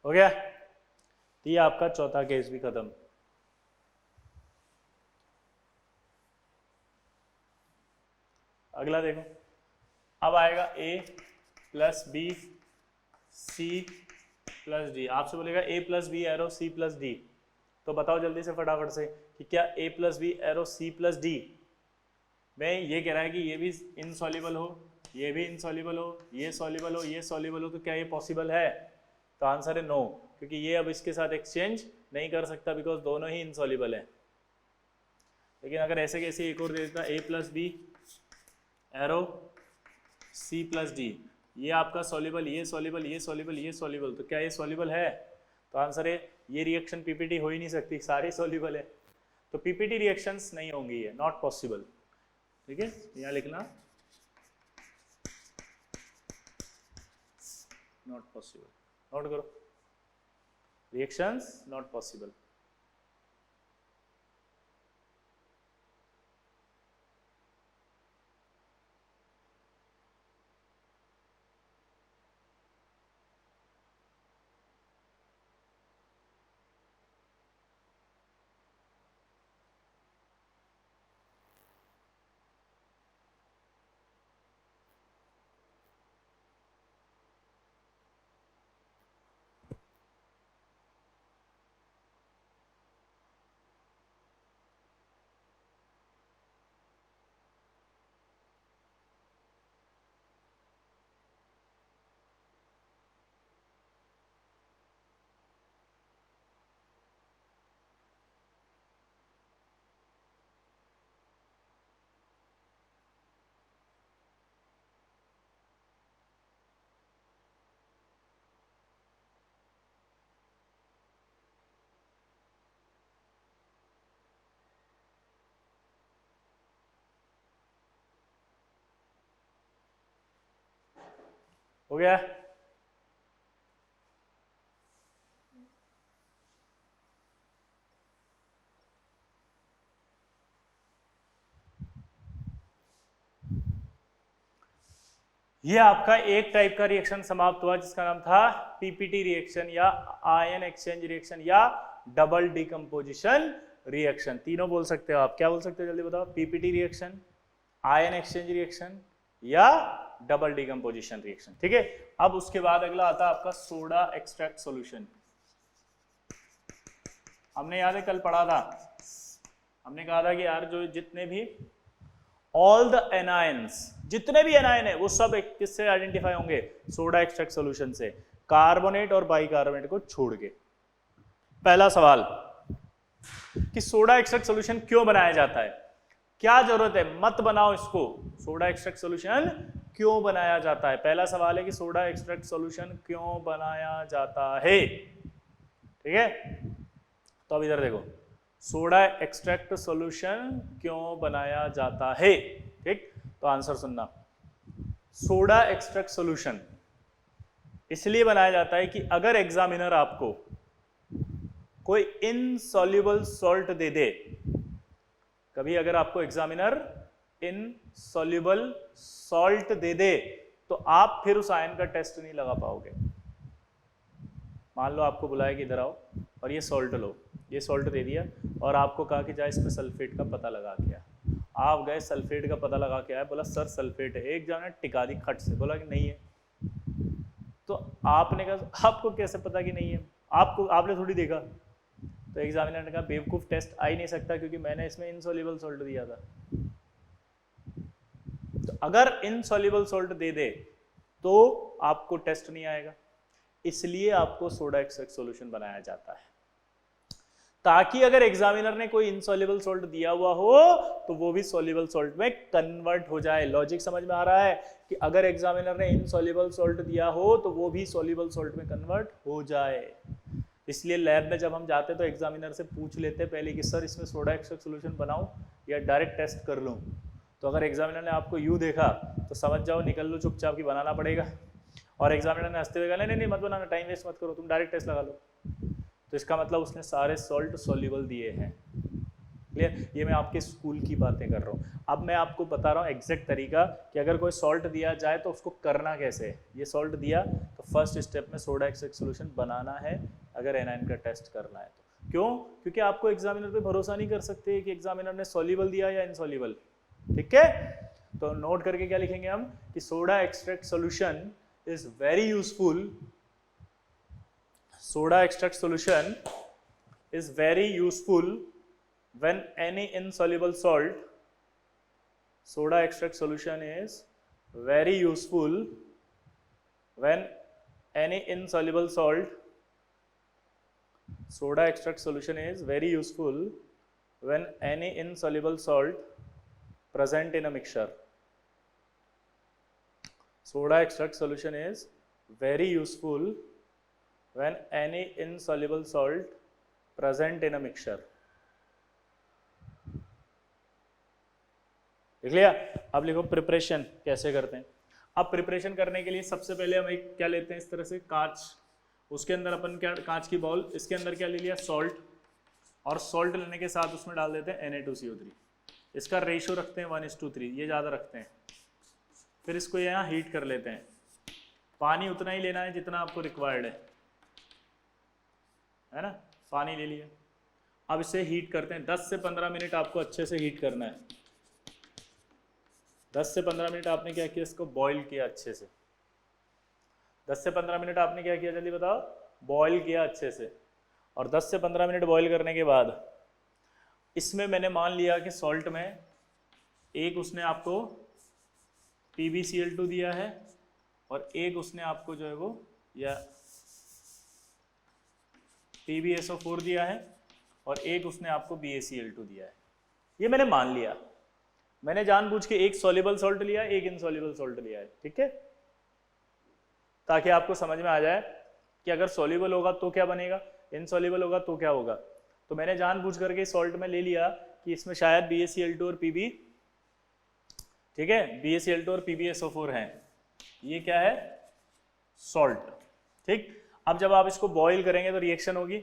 हो गया? तो ये आपका चौथा केस भी खत्म। अगला देखो, अब आएगा a plus B C plus D. आपसे बोलेगा a plus B arrow C plus D, तो बताओ जल्दी से फटाफट से कि क्या a plus B arrow C plus D में ये कह रहा है कि ये भी इनसॉल्युबल हो, ये भी इनसॉल्युबल हो, ये सॉल्युबल हो, ये सॉल्युबल हो, तो क्या ये पॉसिबल है? तो आंसर है नो, क्योंकि ये अब इसके साथ एक्सचेंज नहीं कर सकता बिकॉज दोनों ही इनसॉल्युबल है। लेकिन अगर ऐसे कैसे एक और दे देता a plus B arrow C plus D, ये आपका सॉल्युबल, ये सॉल्युबल, ये सॉल्युबल, ये सॉल्युबल, तो क्या ये सॉल्युबल है? तो आंसर है ये रिएक्शन पीपीटी हो ही नहीं सकती, सारे सॉल्युबल है, तो पीपीटी रिएक्शंस नहीं होंगी, ये नॉट पॉसिबल। ठीक है, यहाँ लिखना नॉट पॉसिबल, नोट करो, रिएक्शंस नॉट पॉसिबल। हो गया? ये आपका एक टाइप का रिएक्शन समाप्त हुआ जिसका नाम था पीपीटी रिएक्शन या आयन एक्सचेंज रिएक्शन या डबल डिकम्पोजिशन रिएक्शन। तीनों बोल सकते हो आप, क्या बोल सकते हो जल्दी बताओ? PPT reaction, ion exchange reaction या डबल डिकम्पोजिशन रिएक्शन। ठीक है, अब उसके बाद अगला आता है आपका सोडा एक्सट्रैक्ट सॉल्यूशन। हमने याद है कल पढ़ा था, हमने कहा था कि यार जो जितने भी ऑल द एनायंस, जितने भी एनायन है वो सब किससे आइडेंटिफाई होंगे? सोडा एक्सट्रैक्ट सॉल्यूशन से, कार्बोनेट और बाइकार्बोनेट को छोड़ के। पहला सवाल कि सोडा एक्सट्रैक्ट सॉल्यूशन क्यों बनाया जाता है, क्या जरूरत है? मत बनाओ इसको, सोडा एक्सट्रैक्ट सॉल्यूशन क्यों बनाया जाता है? पहला सवाल है कि सोडा एक्सट्रैक्ट सॉल्यूशन क्यों बनाया जाता है। ठीक है, तो अब इधर देखो, सोडा एक्सट्रैक्ट सॉल्यूशन क्यों बनाया जाता है। ठीक, तो आंसर सुनना, सोडा एक्सट्रैक्ट सॉल्यूशन इसलिए बनाया जाता है कि अगर एग्जामिनर आपको कोई इनसॉल्युबल सॉल्ट दे दे, कभी अगर आपको एग्जामिनर इनसॉल्युबल सॉल्ट दे दे तो आप फिर उस आयन का टेस्ट नहीं लगा पाओगे। मान लो आपको बुलाया कि इधर आओ और ये सॉल्ट लो, ये सॉल्ट दे दिया और आपको कहा कि जाए इसमें सल्फेट का पता लगा के आ। आप गए सल्फेट का पता लगा के आए, बोला सर सल्फेट है, एक जाने टिका दी खट से, बोला कि नहीं है। तो आपने कहा आपको कैसे पता कि नहीं है, आपने थोड़ी देखा। तो एग्जामिनर ने कहा बेवकूफ, टेस्ट आ ही नहीं सकता क्योंकि मैंने इसमें इनसॉल्युबल सॉल्ट दिया था। तो अगर इनसॉल्युबल सॉल्ट दे दे तो आपको टेस्ट नहीं आएगा, इसलिए आपको सोडा एक्सट्रैक्ट सॉल्यूशन बनाया जाता है, ताकि अगर एग्जामिनर ने कोई इनसॉल्युबल सॉल्ट दिया हुआ हो तो वो भी सॉल्युबल सॉल्ट में कन्वर्ट हो जाए। लॉजिक समझ में आ रहा है कि अगर एग्जामिनर ने इनसॉल्युबल सॉल्ट दिया हो तो वो भी सॉल्युबल सॉल्ट में कन्वर्ट हो जाए। इसलिए लैब में जब हम जाते तो एग्जामिनर से पूछ लेते पहले कि सर इसमें सोडा एक्सट्रैक्ट सॉल्यूशन बनाऊं या डायरेक्ट टेस्ट कर लूं। तो अगर एग्जामिनर ने आपको यूं देखा तो समझ जाओ निकल लो चुपचाप की बनाना पड़ेगा, और एग्जामिनर ने हंसते हुए कहा नहीं नहीं मत बनाना, टाइम वेस्ट मत करो, तुम डायरेक्ट टेस्ट लगा लो। तो इसका मतलब उसने सारे सॉल्ट सॉल्युबल दिए हैं। क्लियर? ये मैं आपके स्कूल की बातें कर रहा हूँ। अब मैं आपको बता रहा हूँ एग्जैक्ट तरीका कि अगर कोई सॉल्ट दिया जाए तो उसको करना कैसे है। ये सॉल्ट दिया तो फर्स्ट स्टेप में सोडा एक्सट्रैक्ट सोल्यूशन बनाना है अगर एनाइन का टेस्ट करना है तो। क्यों? क्योंकि आपको एग्जामिनर पे भरोसा नहीं कर सकते कि एग्जामिनर ने सॉल्युबल दिया या इनसॉल्युबल। ठीक है, तो नोट करके क्या लिखेंगे हम कि soda extract solution is very useful, soda extract solution is very useful when any insoluble salt, soda extract solution is very useful when any insoluble salt, soda extract solution is very useful when any insoluble salt present in a mixture. Soda extract solution is very useful when any insoluble salt present in a mixture. देख लिया? अब लिखो preparation कैसे करते हैं। अब preparation करने के लिए सबसे पहले हम एक क्या लेते हैं, इस तरह से कांच, उसके अंदर अपन क्या, कांच की बॉल, इसके अंदर क्या ले लिया, सॉल्ट, और सॉल्ट लेने के साथ उसमें डाल देते हैं Na2CO3। इसका रेशियो रखते हैं 1:3, ये ज़्यादा रखते हैं। फिर इसको यहाँ हीट कर लेते हैं। पानी उतना ही लेना है जितना आपको रिक्वायर्ड है ना, पानी ले लिया। अब इसे हीट करते हैं, 10 से 15 मिनट आपको अच्छे से हीट करना है। 10 से 15 मिनट आपने क्या किया, इसको बॉईल किया अच्छे से। 10 से 15 मिनट आपने क्या किया, जल्दी बताओ, बॉईल किया अच्छे से। और 10 से 15 मिनट बॉईल करने के बाद इसमें मैंने मान लिया कि सॉल्ट में एक उसने आपको PbCl2 दिया है और एक उसने आपको जो है वो या PbSO4 दिया है और एक उसने आपको BaCl2 दिया है। ये मैंने मान लिया, मैंने जानबूझ के एक सॉल्युबल सॉल्ट लिया, एक इनसॉल्युबल सॉल्ट लिया है। ठीक है, ताकि आपको समझ में आ जाए कि अगर सॉल्युबल होगा तो क्या बनेगा, इनसॉल्युबल होगा तो क्या होगा। तो मैंने जानबूझ करके सॉल्ट में ले लिया कि इसमें शायद BaCl2 और Pb, ठीक है, BaCl2 और PbSO4 हैं। ये क्या है, सॉल्ट। ठीक, अब जब आप इसको बॉईल करेंगे तो रिएक्शन होगी।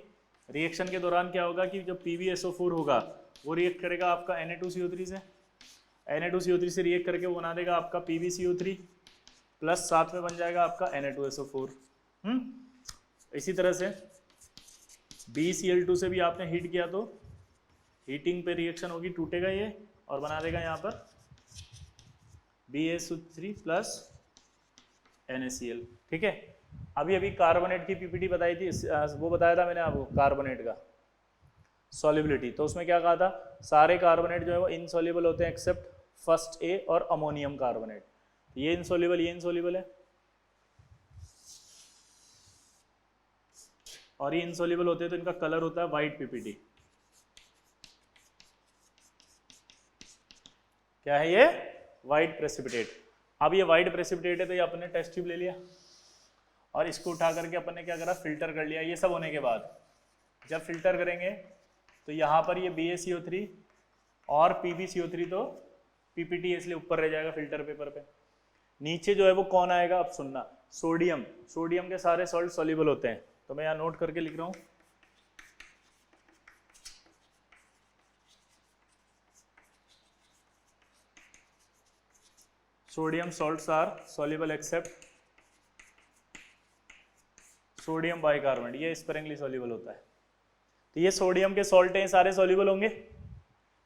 रिएक्शन के दौरान क्या होगा कि जब PbSO4 होगा वो रिएक्ट करेगा आपका Na2CO3 से, Na2CO3 से रिएक्ट करके वो बना देगा आपका PbCO3 प्लस साथ में बन जाएगा आपका Na2SO4। इसी तरह से BeCl2 से भी आपने हीट किया तो हीटिंग पे रिएक्शन होगी, टूटेगा ये और बना देगा यहाँ पर BaSO3 प्लस NaCl। ठीक है, अभी कार्बोनेट की PPT बताई थी, वो बताया था मैंने आपको कार्बोनेट का सॉल्युबिलिटी। तो उसमें क्या कहा था, सारे कार्बोनेट जो है वो इनसॉल्युबल होते हैं एक्सेप्ट फर्स्ट A और अमोनियम कार्बोनेट। ये इनसॉल्युबल, ये इनसॉल्युबल है, और ये इनसॉल्युबल होते हैं तो इनका कलर होता है वाइट PPT। क्या है ये, वाइट प्रेसिपिटेट। अब ये वाइट प्रेसिपिटेट है तो ये अपने टेस्ट ट्यूब ले लिया और इसको उठा करके अपन ने क्या करा, फिल्टर कर लिया। ये सब होने के बाद जब फिल्टर करेंगे तो यहाँ पर ये BaCO3 और PbCO3 तो PPT इसलिए ऊपर रह जाएगा फिल्टर पेपर पे। नीचे जो है वो कौन आएगा, अब सुनना, सोडियम। सोडियम के सारे सॉल्ट सॉल्युबल होते हैं, तो मैं यहाँ नोट करके लिख रहा हूँ। Sodium salts are soluble except sodium bicarbonate, ये स्पेरिंगली सॉल्युबल होता है। तो ये सोडियम के सॉल्ट हैं, सारे सॉल्युबल होंगे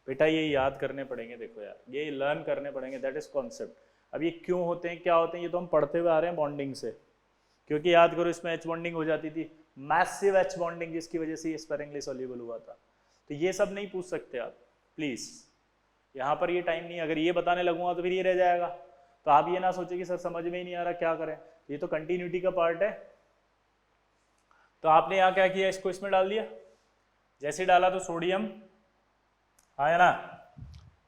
बेटा, ये याद करने पड़ेंगे। देखो यार, ये लर्न करने पड़ेंगे, दैट इज कॉन्सेप्ट। अब ये क्यों होते हैं, क्या होते हैं, ये तो हम पढ़ते हुए आ रहे हैं बॉन्डिंग से, क्योंकि याद करो इसमें H बॉन्डिंग हो जाती थी, मैसिव H बॉन्डिंग, जिसकी वजह से ये स्पेरिंगली सॉल्युबल हुआ था। तो ये सब नहीं पूछ सकते आप प्लीज, यहाँ पर ये टाइम नहीं। अगर ये बताने लगूंगा तो फिर ये रह जाएगा, तो आप ये ना सोचे कि सर समझ में ही नहीं आ रहा क्या करें, ये तो कंटिन्यूटी का पार्ट है। तो आपने यहाँ क्या किया, इसको इसमें डाल दिया, जैसे डाला तो सोडियम आया ना,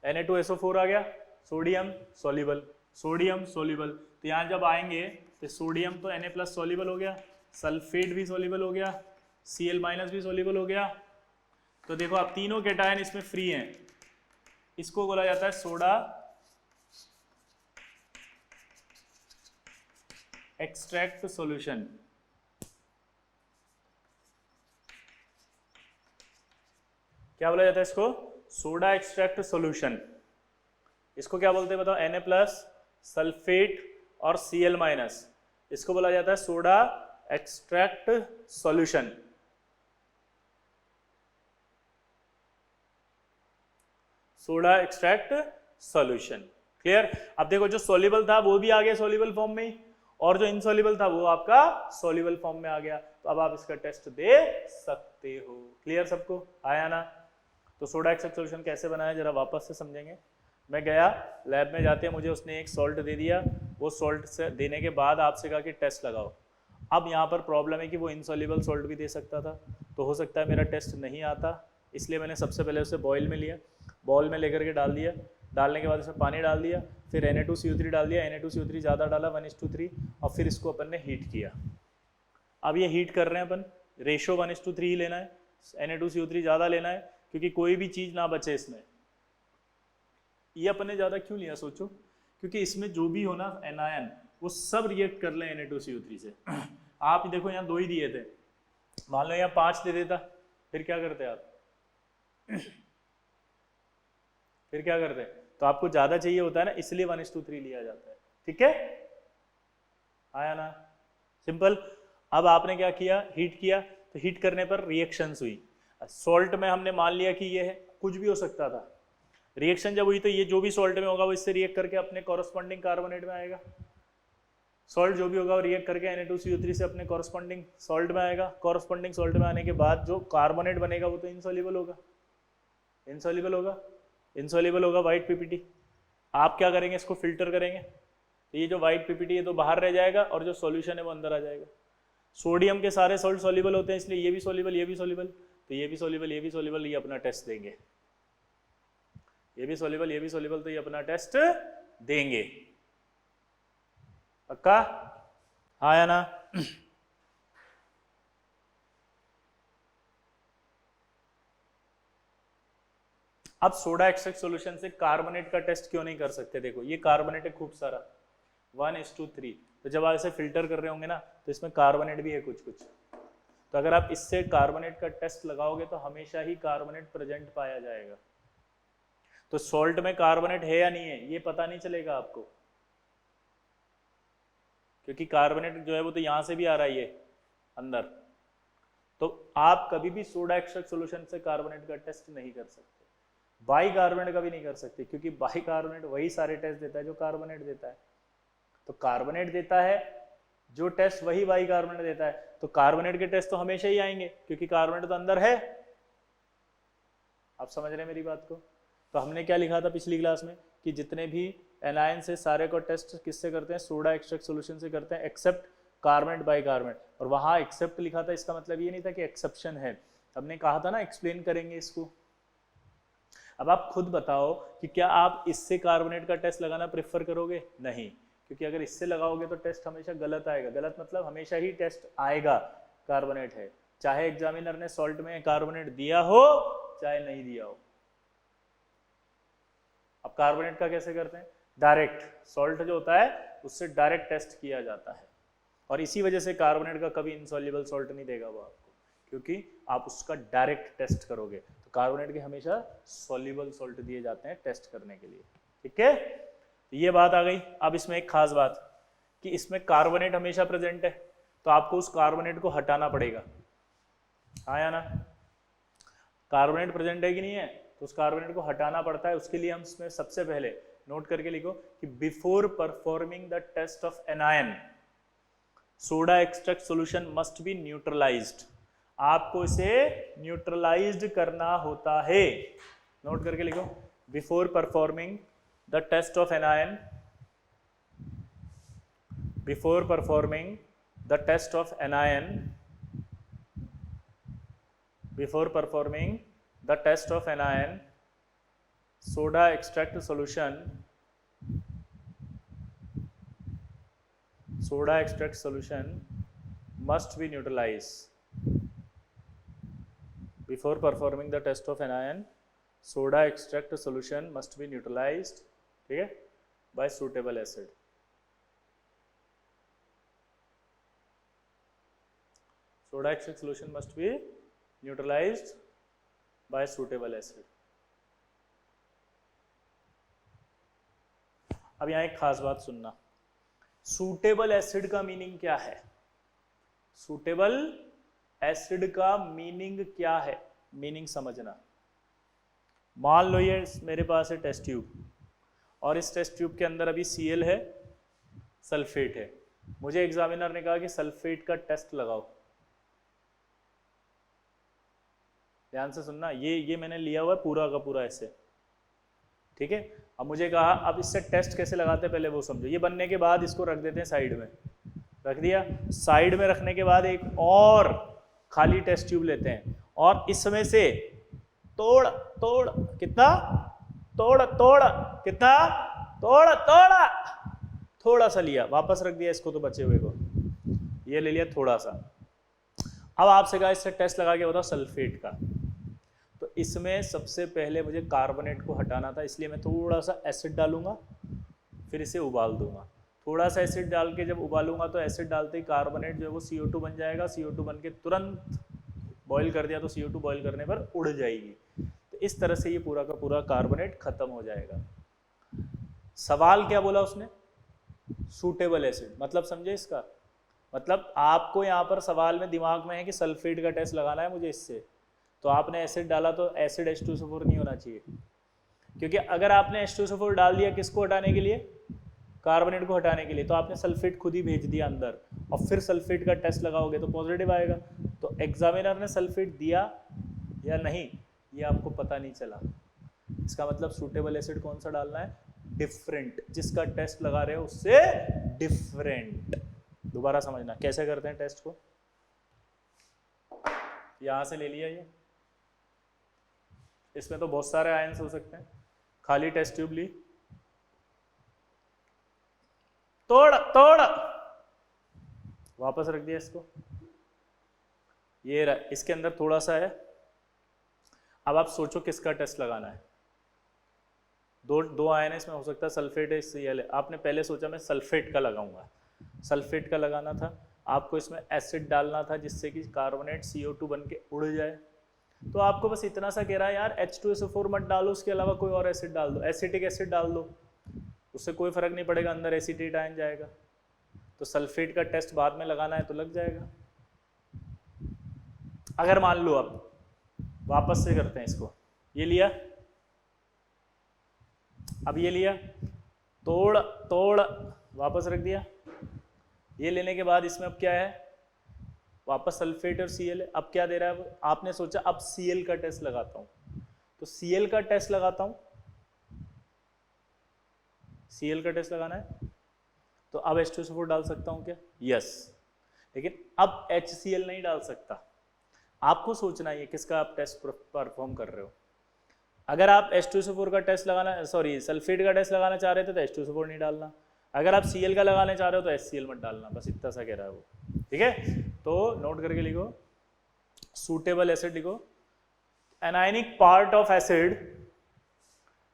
Na2SO4 आ गया, सोडियम सॉल्युबल, सोडियम सॉल्युबल। तो यहाँ जब आएंगे तो सोडियम तो Na प्लस सॉल्युबल हो गया, सल्फेट भी सॉल्युबल हो गया, Cl माइनस भी सॉल्युबल हो गया। तो देखो आप तीनों कैटायन इसमें फ्री हैं, इसको बोला जाता है सोडा एक्सट्रैक्ट सॉल्यूशन। क्या बोला जाता है इसको, सोडा एक्सट्रैक्ट सॉल्यूशन, इसको क्या बोलते हैं बताओ? Na+ सल्फेट और Cl-, इसको बोला जाता है soda extract solution. Soda extract solution, clear? अब देखो जो सॉल्युबल था वो भी आ गया सॉल्युबल फॉर्म में ही, और जो इनसॉल्युबल था वो आपका सॉल्युबल फॉर्म में आ गया, तो अब आप इसका टेस्ट दे सकते हो। क्लियर सबको? आया ना? तो सोडा एक्सट्रैक्ट सॉल्यूशन कैसे बनाया जरा वापस से समझेंगे। मैं गया लैब में, जाते मुझे उसने एक सॉल्ट दे दिया, वो सॉल्ट से देने के बाद आपसे कहा कि टेस्ट लगाओ। अब यहाँ पर प्रॉब्लम है कि वो इनसॉल्युबल सॉल्ट भी दे सकता था, तो हो सकता है मेरा टेस्ट नहीं आता, इसलिए मैंने सबसे पहले उसे बॉयल में लिया, बॉल में लेकर के डाल दिया, डालने के बाद उसमें पानी डाल दिया, फिर Na2CO3 डाल दिया, Na2CO3 ज़्यादा डाला 1:3, और फिर इसको अपन ने हीट किया। अब ये हीट कर रहे हैं अपन, रेशो 1:3 ही लेना है, Na2CO3 ज़्यादा लेना है, क्योंकि कोई भी चीज़ ना बचे इसमें। ये अपन ने ज़्यादा क्यों लिया सोचो? क्योंकि इसमें जो भी हो ना एनायन, वो सब रिएक्ट कर लें Na2CO3 से। आप देखो यहाँ 2 ही दिए थे, मान लो यहाँ 5 दे देता, फिर क्या करते आप? फिर क्या करते? तो आपको ज़्यादा चाहिए होता है ना, इसलिए 1:3 लिया जाता है। ठीक है? आया ना? सिंपल। अब आपने क्या किया? हीट किया, तो हीट करने पर रिएक्शंस हुई। सॉल्ट में हमने मान लिया कि ये है, कुछ भी हो सकता था। रिएक्शन जब हुई तो ये जो भी सॉल्ट में होगा वो इससे रिएक्ट करके अपने कॉरस्पॉन्डिंग कार्बोनेट में आएगा। सॉल्ट जो भी होगा वो रिएक्ट करके Na2CO3 से अपने कॉरस्पॉन्डिंग सॉल्ट में आएगा। कॉरस्पॉन्डिंग सॉल्ट में आने के बाद जो कार्बोनेट बनेगा वो तो इनसॉल्युबल होगा, इनसॉल्युबल होगा, इनसॉल्युबल होगा व्हाइट पीपीटी। आप क्या करेंगे? इसको फिल्टर करेंगे, तो ये जो व्हाइट पीपीटी है तो बाहर रह जाएगा और जो सॉल्यूशन है वो अंदर आ जाएगा। सोडियम के सारे सॉल्ट सॉल्युबल होते हैं, इसलिए ये भी सॉल्युबल, ये भी सॉल्युबल, तो ये भी सॉल्युबल, ये भी सॉल्युबल, ये अपना टेस्ट देंगे। ये भी सॉल्युबल, ये भी सॉल्युबल, तो ये अपना टेस्ट देंगे। पक्का? हाँ या ना? अब सोडा एक्सट्रैक्ट सॉल्यूशन से कार्बोनेट का टेस्ट क्यों नहीं कर सकते? देखो ये कार्बोनेट है खूब सारा 1:3, तो जब आप इसे फिल्टर कर रहे होंगे ना तो इसमें कार्बोनेट भी है कुछ कुछ, तो अगर आप इससे कार्बोनेट का टेस्ट लगाओगे तो हमेशा ही कार्बोनेट प्रेजेंट पाया जाएगा। तो सॉल्ट में कार्बोनेट है या नहीं है ये पता नहीं चलेगा आपको, क्योंकि कार्बोनेट जो है वो तो यहां से भी आ रहा है ये अंदर। तो आप कभी भी सोडा एक्सट्रैक्ट सॉल्यूशन से कार्बोनेट का टेस्ट नहीं कर सकते, बाइकार्बोनेट का भी नहीं कर सकते, क्योंकि बाइकार्बोनेट वही सारे टेस्ट देता है जो कार्बोनेट देता है। तो कार्बोनेट देता है जो टेस्ट वही बाइकार्बोनेट देता है, तो कार्बोनेट के टेस्ट तो हमेशा ही आएंगे क्योंकि कार्बोनेट तो अंदर है। आप समझ रहे हैं मेरी बात को? तो हमने क्या लिखा था पिछली क्लास में कि जितने भी एनायन से सारे को टेस्ट किससे करते हैं? सोडा एक्सट्रैक्ट सॉल्यूशन से करते हैं, एक्सेप्ट कार्बोनेट बाइकार्बोनेट। और वहां एक्सेप्ट लिखा था, इसका मतलब ये नहीं था कि एक्सेप्शन है, हमने कहा था ना एक्सप्लेन करेंगे इसको। अब आप खुद बताओ कि क्या आप इससे कार्बोनेट का टेस्ट लगाना प्रेफर करोगे? नहीं, क्योंकि अगर इससे लगाओगे तो टेस्ट हमेशा गलत आएगा। गलत मतलब हमेशा ही टेस्ट आएगा कार्बोनेट है, चाहे एग्जामिनर ने सॉल्ट में कार्बोनेट दिया हो चाहे नहीं दिया हो। अब कार्बोनेट का कैसे करते हैं? डायरेक्ट, सॉल्ट जो होता है उससे डायरेक्ट टेस्ट किया जाता है, और इसी वजह से कार्बोनेट का कभी इनसॉल्युबल सॉल्ट नहीं देगा वो आपको, क्योंकि आप उसका डायरेक्ट टेस्ट करोगे। तो कार्बोनेट के हमेशा सॉल्युबल सॉल्ट दिए जाते हैं टेस्ट करने के लिए। ठीक है, तो ये बात आ गई। अब इसमें एक खास बात कि इसमें कार्बोनेट हमेशा प्रेजेंट है, तो आपको उस कार्बोनेट को हटाना पड़ेगा। हाँ या ना? कार्बोनेट प्रेजेंट है कि नहीं है, तो उस कार्बोनेट को हटाना पड़ता है। उसके लिए हम इसमें सबसे पहले नोट करके लिखो कि before performing the test of anion soda extract solution must be neutralised. आपको इसे न्यूट्रलाइज्ड करना होता है। नोट करके लिखो, before performing the test of anion, before performing the test of anion, before performing the test of anion soda extract solution must be neutralized. Before performing the test of anion soda extract solution must be neutralized, ठीक है, by suitable acid. Soda extract solution must be neutralized by suitable acid. अब यहाँ एक खास बात सुनना, suitable acid का meaning क्या है? सूटेबल एसिड का मीनिंग क्या है? मीनिंग समझना। मान लो ये मेरे पास है टेस्ट ट्यूब, और इस टेस्ट ट्यूब के अंदर अभी Cl है, सल्फेट है। मुझे एग्जामिनर ने कहा कि सल्फेट का टेस्ट लगाओ। ध्यान से सुनना, ये मैंने लिया हुआ है पूरा का पूरा ऐसे, ठीक है। अब मुझे कहा अब इससे टेस्ट कैसे लगाते हैं पहले वो समझो। ये बनने के बाद इसको रख देते हैं साइड में, रख दिया। साइड में रखने के बाद एक और खाली टेस्ट ट्यूब लेते हैं और इसमें से तोड़ तोड़ कितना, तोड़ तोड़ कितना, तोड़ तोड़ थोड़ा सा लिया, वापस रख दिया इसको तो बचे हुए को, ये ले लिया थोड़ा सा। अब आपसे कहा इससे टेस्ट लगा के बताओ सल्फेट का, तो इसमें सबसे पहले मुझे कार्बोनेट को हटाना था, इसलिए मैं थोड़ा सा एसिड डालूंगा, फिर इसे उबाल दूंगा। थोड़ा सा एसिड डाल के जब उबालूंगा तो एसिड डालते ही कार्बोनेट जो है वो CO2 बन जाएगा। CO2 बन के तुरंत बॉईल कर दिया तो CO2 बॉईल करने पर उड़ जाएगी। तो इस तरह से ये पूरा का पूरा कार्बोनेट खत्म हो जाएगा। सवाल क्या बोला उसने? सूटेबल एसिड, मतलब समझे इसका मतलब? आपको यहाँ पर सवाल में दिमाग में है कि सल्फेट का टेस्ट लगाना है मुझे इससे, तो आपने एसिड डाला तो एसिड H2SO4 नहीं होना चाहिए, क्योंकि अगर आपने H2SO4 डाल दिया किसको हटाने के लिए? कार्बोनेट को हटाने के लिए, तो आपने सल्फेट खुद ही भेज दिया अंदर, और फिर सल्फेट का टेस्ट लगाओगे तो पॉजिटिव आएगा। तो एग्जामिनर ने सल्फेट दिया या नहीं ये आपको पता नहीं चला। इसका मतलब सूटेबल एसिड कौन सा डालना है? डिफरेंट, जिसका टेस्ट लगा रहे हो उससे डिफरेंट। दोबारा समझना कैसे करते हैं टेस्ट को। यहां से ले लिया ये, इसमें तो बहुत सारे आयंस हो सकते हैं, खाली टेस्ट ट्यूब ली, तोड़ तोड़ वापस रख दिया इसको, ये रहा, इसके अंदर थोड़ा सा है। अब आप सोचो किसका टेस्ट लगाना है। दो आयन इसमें हो सकता है, सल्फेट है, Cl है। आपने पहले सोचा मैं सल्फेट का लगाऊंगा, सल्फेट का लगाना था। आपको इसमें एसिड डालना था जिससे कि कार्बोनेट CO2 बन के उड़ जाए। तो आपको बस इतना सा कह रहा है यार H2SO4 मत डालो, उसके अलावा कोई और एसिड डाल दो, एसिटिक एसिड डाल दो, उससे कोई फर्क नहीं पड़ेगा, अंदर एसीटेट आयन जाएगा। तो सल्फेट का टेस्ट बाद में लगाना है तो लग जाएगा। अगर मान लो अब वापस से करते हैं इसको, ये लिया, अब ये लिया, तोड़ तोड़ वापस रख दिया। ये लेने के बाद इसमें अब क्या है? वापस सल्फेट और Cl है। अब क्या दे रहा है? आपने सोचा अब Cl का टेस्ट लगाता हूं, तो Cl का टेस्ट लगाता हूं, Cl का टेस्ट लगाना है तो अब H2SO4 डाल सकता हूं क्या? यस, लेकिन अब HCl नहीं डाल सकता। आपको सोचना है किसका आप टेस्ट परफॉर्म कर रहे हो। अगर आप H2SO4 का टेस्ट लगाना, सॉरी सल्फेट का टेस्ट लगाना चाह रहे थे तो H2SO4 नहीं डालना। अगर आप Cl का लगाने चाह रहे हो तो HCl मत डालना, बस इतना सा कह रहा है वो, ठीक है। तो नोट करके लिखो, सूटेबल एसिड लिखो, anionic part of acid,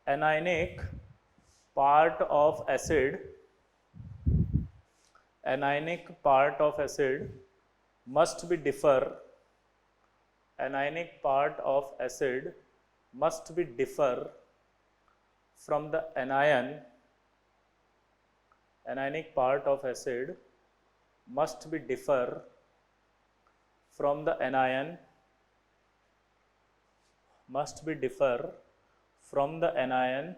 anionic part of acid, anionic part of acid must be differ, anionic part of acid must be differ from the anion, anionic part of acid must be differ from the anion, must be differ from the anion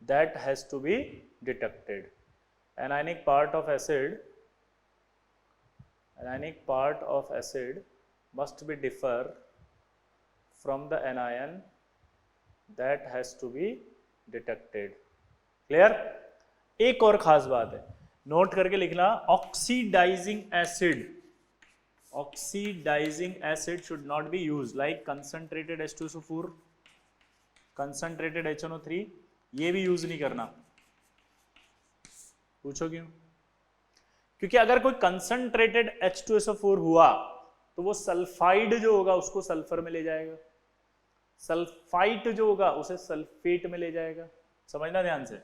that has to be detected. Anionic part of acid, anionic part of acid must be differ from the anion that has to be detected. Clear? एक और खास बात है, note करके लिखना, oxidising acid, oxidising acid should not be use like concentrated H2SO4, concentrated HNO3, ये भी use नहीं करना। पूछो क्यों? क्योंकि अगर कोई कंसंट्रेटेड H2SO4 हुआ तो वो सल्फाइड जो होगा उसको सल्फर में ले जाएगा, सल्फाइट जो होगा उसे सल्फेट में ले जाएगा। समझना ध्यान से।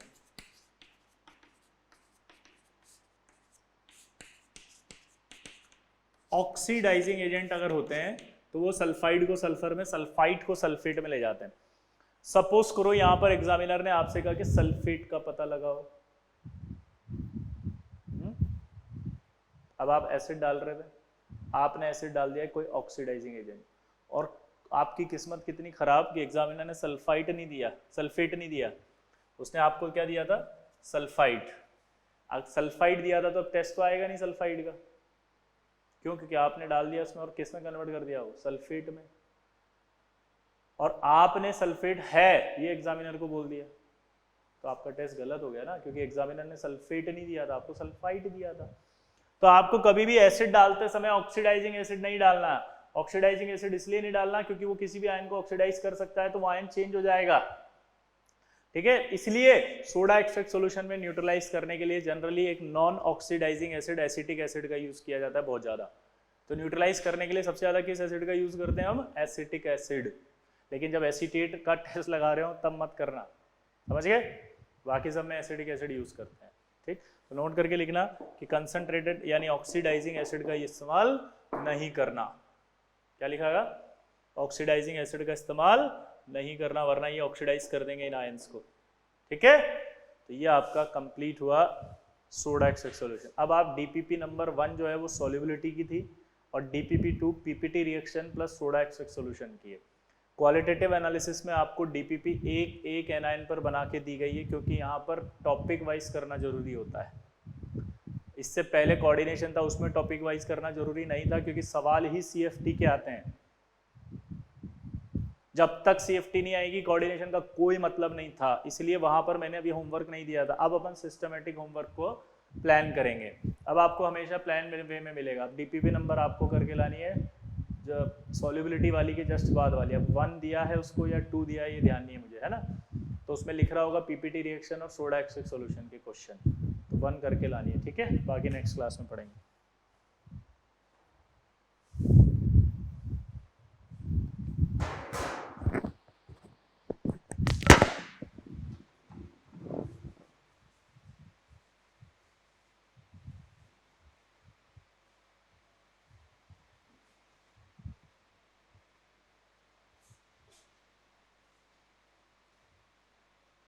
ऑक्सीडाइजिंग एजेंट अगर होते हैं तो वो सल्फाइड को सल्फर में, सल्फाइट को सल्फेट में ले जाते हैं। सपोज करो यहां पर एग्जामिनर ने आपसे कहा कि सल्फेट का पता लगाओ, अब आप एसिड डाल रहे थे, आपने एसिड डाल दिया कोई ऑक्सीडाइजिंग एजेंट, और आपकी किस्मत कितनी खराब कि एग्जामिनर ने सल्फेट नहीं दिया, उसने आपको क्या दिया था, सल्फाइड। सल्फाइड दिया था तो अब टेस्ट तो आएगा नहीं सल्फाइड का, क्यों, क्योंकि आपने डाल दिया उसमें और किस में कन्वर्ट कर दिया, वो सल्फेट में, और आपने सल्फेट है ये एग्जामिनर को बोल दिया, तो आपका टेस्ट गलत हो गया ना, क्योंकि एग्जामिनर ने सल्फेट नहीं दिया था, आपको सल्फाइड दिया था। तो आपको कभी भी एसिड डालते समय ऑक्सीडाइजिंग एसिड नहीं डालना। ऑक्सीडाइजिंग एसिड इसलिए नहीं डालना क्योंकि वो किसी भी आयन को ऑक्सीडाइज कर सकता है, तो वो आयन चेंज हो जाएगा, ठीक है। इसलिए सोडा एक्सट्रैक्ट सॉल्यूशन में न्यूट्रलाइज करने के लिए जनरली एक non oxidising acid, acetic acid का यूज किया जाता है बहुत ज्यादा। तो न्यूट्रलाइज करने के लिए सबसे ज्यादा किस एसिड का यूज करते हैं हम, एसिटिक एसिड। लेकिन जब एसीटेट का टेस्ट लगा रहे हो तब मत करना, समझ गए, बाकी सब में एसिटिक एसिड यूज करते हैं, ठीक। तो नोट करके लिखना कि कंसंट्रेटेड यानी ऑक्सीडाइजिंग एसिड का इस्तेमाल नहीं करना। क्या लिखा गया, ऑक्सीडाइजिंग एसिड का इस्तेमाल नहीं करना, वरना ये ऑक्सीडाइज कर देंगे इन आयंस को, ठीक है। तो ये आपका कंप्लीट हुआ सोडा एक्सट्रैक्ट सॉल्यूशन। अब आप डीपीपी नंबर 1 जो है वो सॉल्युबिलिटी की थी, और DPP 2 PPT reaction plus soda extract solution की है। क्वालिटेटिव एनालिसिस में आपको डीपीपी एक एनायन पर बना के दी गई है, क्योंकि यहाँ पर टॉपिक वाइज करना जरूरी होता है। इससे पहले कोऑर्डिनेशन था, उसमें टॉपिक वाइज करना जरूरी नहीं था, क्योंकि सवाल ही सीएफटी के आते हैं। जब तक सीएफटी नहीं आएगी कोऑर्डिनेशन का कोई मतलब नहीं था, इसलिए वहां पर मैंने अभी होमवर्क नहीं दिया था। अब अपन सिस्टमेटिक होमवर्क को प्लान करेंगे। अब आपको हमेशा प्लान वे में मिलेगा। डीपीपी नंबर आपको करके लानी है जो सॉल्युबिलिटी वाली के जस्ट बाद वाली। अब 1 दिया है उसको या 2 दिया है ये ध्यान नहीं है मुझे, है ना, तो उसमें लिख रहा होगा पीपीटी रिएक्शन और सोडा एक्सट्रैक्ट सॉल्यूशन के क्वेश्चन, तो 1 करके लानी है, ठीक है। बाकी नेक्स्ट क्लास में पढ़ेंगे।